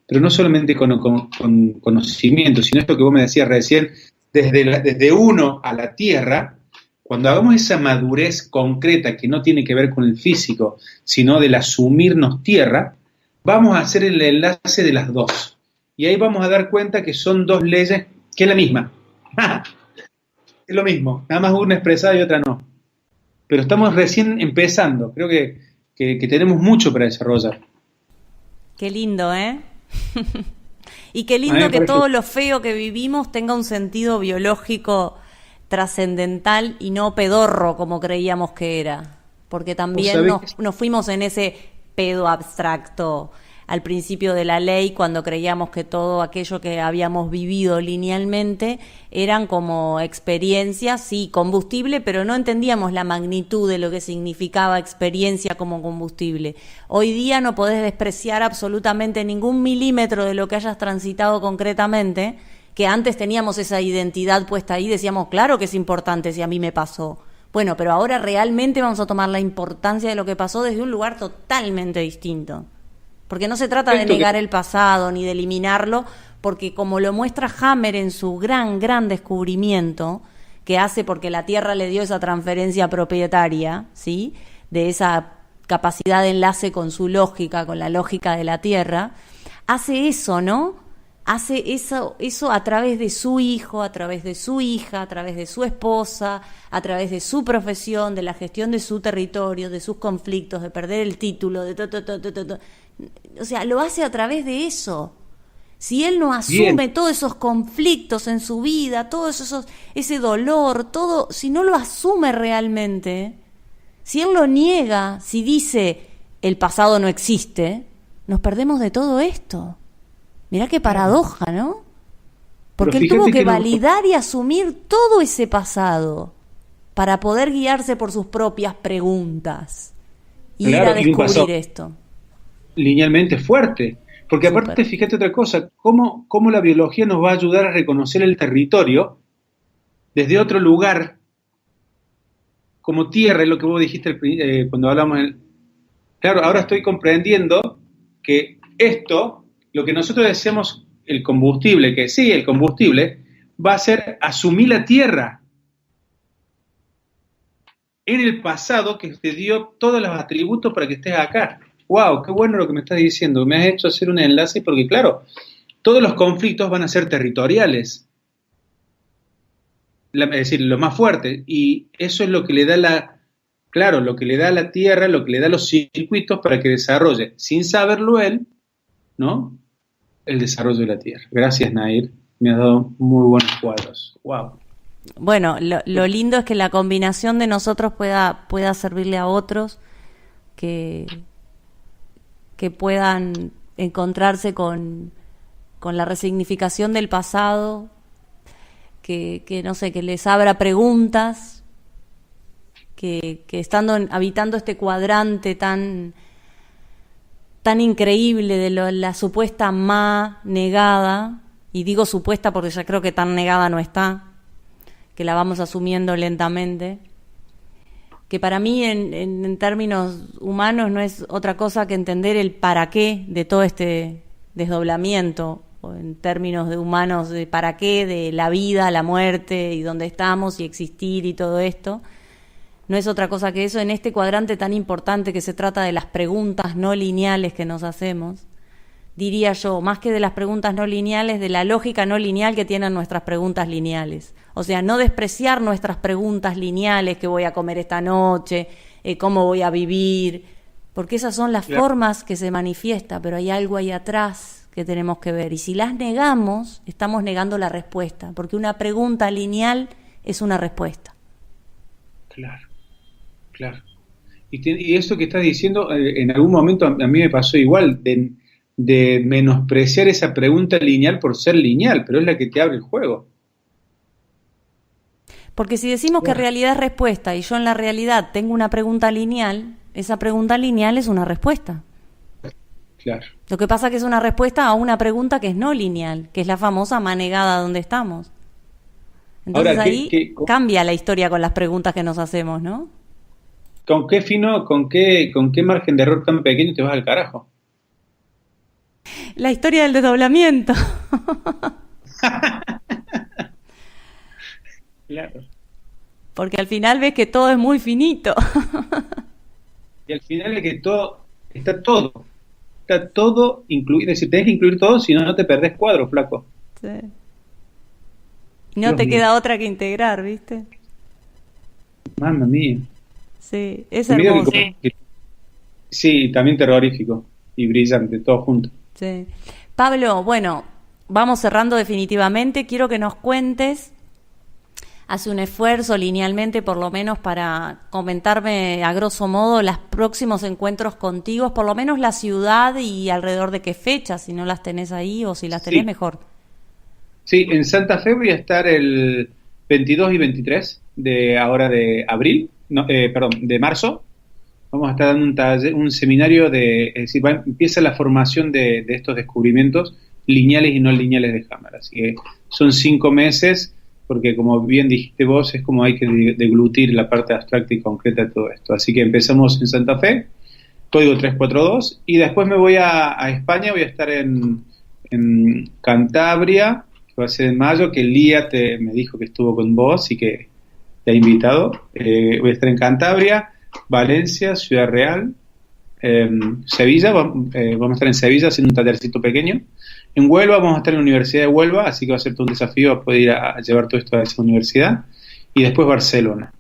pero no solamente con conocimiento, sino esto que vos me decías recién, desde uno a la Tierra, cuando hagamos esa madurez concreta que no tiene que ver con el físico, sino del asumirnos tierra, vamos a hacer el enlace de las dos. Y ahí vamos a dar cuenta que son dos leyes que es la misma. Es lo mismo, nada más una expresada y otra no. Pero estamos recién empezando, creo que tenemos mucho para desarrollar. Qué lindo, ¿eh? Y qué lindo que todo lo feo que vivimos tenga un sentido biológico trascendental y no pedorro como creíamos que era, porque también nos fuimos en ese pedo abstracto al principio de la ley, cuando creíamos que todo aquello que habíamos vivido linealmente eran como experiencias, sí, combustible, pero no entendíamos la magnitud de lo que significaba experiencia como combustible. Hoy día no podés despreciar absolutamente ningún milímetro de lo que hayas transitado concretamente, que antes teníamos esa identidad puesta ahí, decíamos, claro que es importante si a mí me pasó. Bueno, pero ahora realmente vamos a tomar la importancia de lo que pasó desde un lugar totalmente distinto. Porque no se trata de negar el pasado ni de eliminarlo, porque como lo muestra Hammer en su gran descubrimiento, que hace porque la Tierra le dio esa transferencia propietaria, ¿sí?, de esa capacidad de enlace con su lógica, con la lógica de la Tierra, hace eso, ¿no? Hace eso a través de su hijo, a través de su hija, a través de su esposa, a través de su profesión, de la gestión de su territorio, de sus conflictos, de perder el título, o sea, lo hace a través de eso. Si él no asume todos esos conflictos en su vida, todo ese dolor, todo, si no lo asume realmente, si él lo niega, si dice el pasado no existe, nos perdemos de todo esto. Mirá qué paradoja, ¿no? Porque él tuvo que validar y asumir todo ese pasado para poder guiarse por sus propias preguntas y ir a descubrir esto. Linealmente fuerte, porque aparte fíjate otra cosa, cómo la biología nos va a ayudar a reconocer el territorio desde otro lugar, como tierra, es lo que vos dijiste cuando hablamos. Claro, ahora estoy comprendiendo que esto, lo que nosotros decíamos, el combustible, que sí, el combustible, va a ser asumir la tierra en el pasado que te dio todos los atributos para que estés acá. ¡Wow! ¡Qué bueno lo que me estás diciendo! Me has hecho hacer un enlace porque, claro, todos los conflictos van a ser territoriales. Es decir, lo más fuerte. Y eso es lo que le da lo que le da a la Tierra, lo que le da los circuitos para que desarrolle, sin saberlo él, ¿no?, el desarrollo de la Tierra. Gracias, Nair. Me has dado muy buenos cuadros. ¡Wow! Bueno, lo lindo es que la combinación de nosotros pueda servirle a otros que puedan encontrarse con la resignificación del pasado, que no sé, que les abra preguntas, que habitando este cuadrante tan increíble de la supuesta negada, y digo supuesta porque ya creo que tan negada no está, que la vamos asumiendo lentamente, que para mí en términos humanos no es otra cosa que entender el para qué de todo este desdoblamiento, o en términos de humanos de para qué, de la vida, la muerte y dónde estamos y existir y todo esto. No es otra cosa que eso en este cuadrante tan importante que se trata de las preguntas no lineales que nos hacemos. Diría yo, más que de las preguntas no lineales, de la lógica no lineal que tienen nuestras preguntas lineales. O sea, no despreciar nuestras preguntas lineales, qué voy a comer esta noche, cómo voy a vivir, porque esas son las formas que se manifiesta, pero hay algo ahí atrás que tenemos que ver. Y si las negamos, estamos negando la respuesta, porque una pregunta lineal es una respuesta. Claro. Y eso que estás diciendo, en algún momento a mí me pasó igual, de menospreciar esa pregunta lineal por ser lineal, pero es la que te abre el juego. Porque si decimos que realidad es respuesta y yo en la realidad tengo una pregunta lineal, esa pregunta lineal es una respuesta. claro. Lo que pasa es que es una respuesta a una pregunta que es no lineal, que es la famosa manegada donde estamos. Entonces Ahora, ahí cambia la historia con las preguntas que nos hacemos, ¿no? ¿con qué margen de error tan pequeño te vas al carajo? La historia del desdoblamiento. Claro. Porque al final ves que todo es muy finito. Y al final es que está todo incluido. Es decir, tenés que incluir todo, si no, no te perdés cuadro, flaco. Sí. Y no Dios te mío. queda otra que integrar, ¿viste? Mamma mía. Sí, es Mira hermoso. Sí, también terrorífico y brillante, todo junto. Sí. Pablo, bueno, vamos cerrando definitivamente. Quiero que nos cuentes, hace un esfuerzo linealmente por lo menos para comentarme a grosso modo los próximos encuentros contigo, por lo menos la ciudad y alrededor de qué fecha, si no las tenés ahí o si las tenés Sí. mejor. Sí, en Santa Fe voy a estar el 22 y 23 de abril, no, perdón, de marzo. Vamos a estar dando un taller, un seminario es decir, empieza la formación de estos descubrimientos lineales y no lineales de Hammer. Así que son 5 meses, porque como bien dijiste vos, es como hay que deglutir la parte abstracta y concreta de todo esto. Así que empezamos en Santa Fe, código 342, y después me voy a España, voy a estar en Cantabria, que va a ser en mayo, que Lía me dijo que estuvo con vos y que te ha invitado. Voy a estar en Cantabria, Valencia, Ciudad Real, Sevilla, vamos a estar en Sevilla haciendo un tallercito pequeño. En Huelva vamos a estar en la Universidad de Huelva, así que va a ser todo un desafío poder ir a llevar todo esto a esa universidad. Y después Barcelona.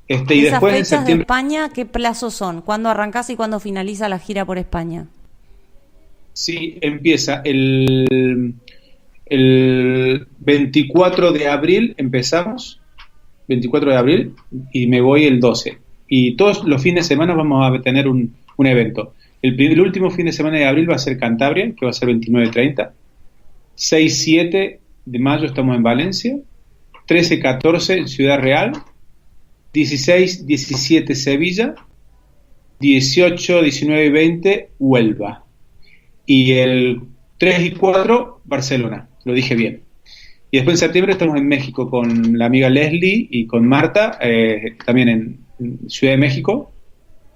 Y ¿Esas después en fechas de septiembre, España qué plazos son? ¿Cuándo arrancás y cuándo finaliza la gira por España? sí, empieza el 24 de abril, empezamos, 24 de abril, y me voy el 12. Y todos los fines de semana vamos a tener un evento. El último fin de semana de abril va a ser Cantabria, que va a ser 29-30. 6-7 de mayo estamos en Valencia. 13-14 en Ciudad Real. 16-17 Sevilla. 18, 19 y 20 Huelva. Y el 3 y 4 Barcelona. Lo dije bien. Y después en septiembre estamos en México con la amiga Leslie y con Marta, también en Ciudad de México,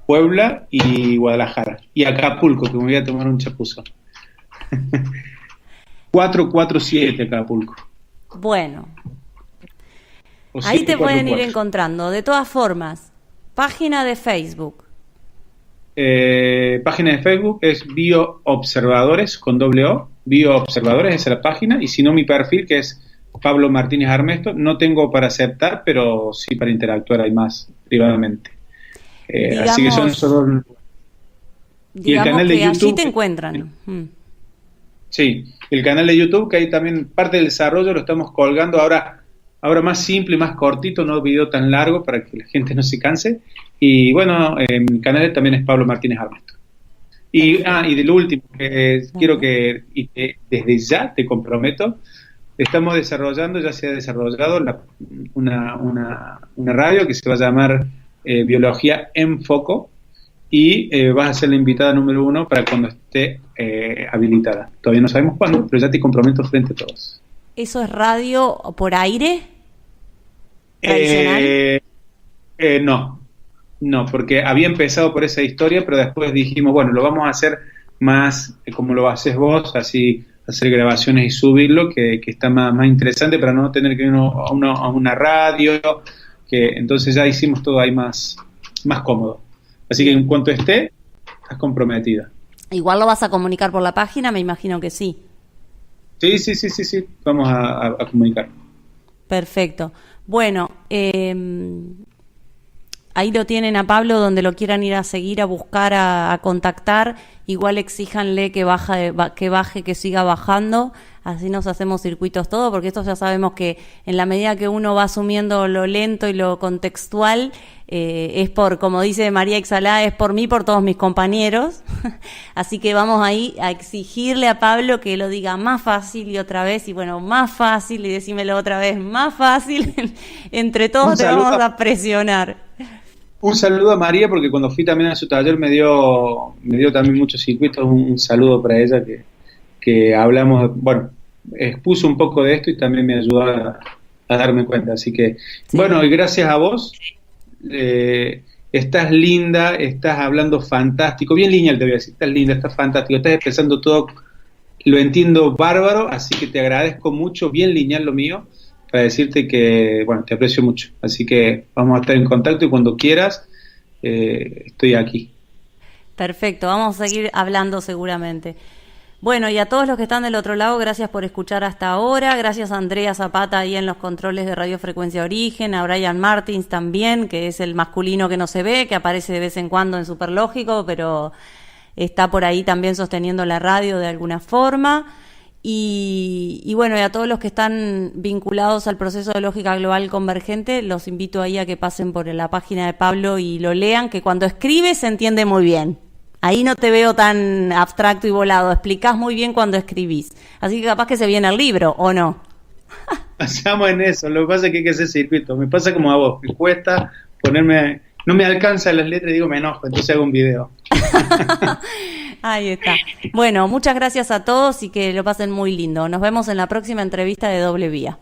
Puebla y Guadalajara. Y Acapulco, que me voy a tomar un chapuzo. 447 Acapulco. Bueno, O ahí te pueden ir 744. encontrando. De todas formas, página de Facebook. Página de Facebook es Bioobservadores con doble O. Bioobservadores, esa es la página. Y si no, mi perfil, que es Pablo Martínez Armesto. No tengo para aceptar, pero sí para interactuar ahí más privadamente. Así que son solo. Y el Digamos canal de que allí YouTube. te encuentran. Sí, el canal de YouTube, que ahí también parte del desarrollo lo estamos colgando ahora más simple, más cortito, no video tan largo para que la gente no se canse. Y bueno, mi canal también es Pablo Martínez Armesto. Y de lo último, quiero que desde ya te comprometo, estamos desarrollando, ya se ha desarrollado una radio que se va a llamar Biología en Foco, y vas a ser la invitada número 1 para cuando esté habilitada. Todavía no sabemos cuándo, pero ya te comprometo frente a todos. ¿Eso es radio por aire? ¿Tradicional? No, porque había empezado por esa historia, pero después dijimos, bueno, lo vamos a hacer más como lo haces vos, así hacer grabaciones y subirlo, que está más interesante para no tener que ir a una radio, que entonces ya hicimos todo ahí más cómodo. Así que en cuanto esté, estás comprometida. Igual lo vas a comunicar por la página, me imagino que sí. Sí, vamos a comunicar. Perfecto. Bueno, ahí lo tienen a Pablo, donde lo quieran ir a seguir, a buscar, a contactar. Igual exíjanle que baje, que siga bajando. Así nos hacemos circuitos todos, porque esto ya sabemos que en la medida que uno va asumiendo lo lento y lo contextual, es como dice María Ixalá, es por mí, por todos mis compañeros. Así que vamos ahí a exigirle a Pablo que lo diga más fácil y otra vez, y bueno, más fácil, y decímelo otra vez, más fácil. Entre todos te vamos a presionar. Un saludo a María, porque cuando fui también a su taller me dio también muchos circuitos. Un saludo para ella que hablamos, bueno, expuso un poco de esto y también me ayudó a darme cuenta. Así que, Sí. bueno, y gracias a vos. Estás linda, estás hablando fantástico, bien lineal te voy a decir, estás linda, estás fantástico, estás expresando todo, lo entiendo bárbaro, así que te agradezco mucho, bien lineal lo mío, para decirte que, bueno, te aprecio mucho, así que vamos a estar en contacto y cuando quieras, estoy aquí. Perfecto, vamos a seguir hablando seguramente. Bueno, y a todos los que están del otro lado, gracias por escuchar hasta ahora. Gracias a Andrea Zapata ahí en los controles de Radio Frecuencia Origen, a Brian Martins también, que es el masculino que no se ve, que aparece de vez en cuando en Superlógico, pero está por ahí también sosteniendo la radio de alguna forma. Y bueno, y a todos los que están vinculados al proceso de lógica global convergente, los invito ahí a que pasen por la página de Pablo y lo lean, que cuando escribe se entiende muy bien. Ahí no te veo tan abstracto y volado, explicás muy bien cuando escribís. Así que capaz que se viene el libro, ¿o no? Pasamos en eso, lo que pasa es que hay que hacer circuito, me pasa como a vos, me cuesta ponerme, no me alcanzan las letras y digo me enojo, entonces hago un video. Ahí está. Bueno, muchas gracias a todos y que lo pasen muy lindo. Nos vemos en la próxima entrevista de Doble Vía.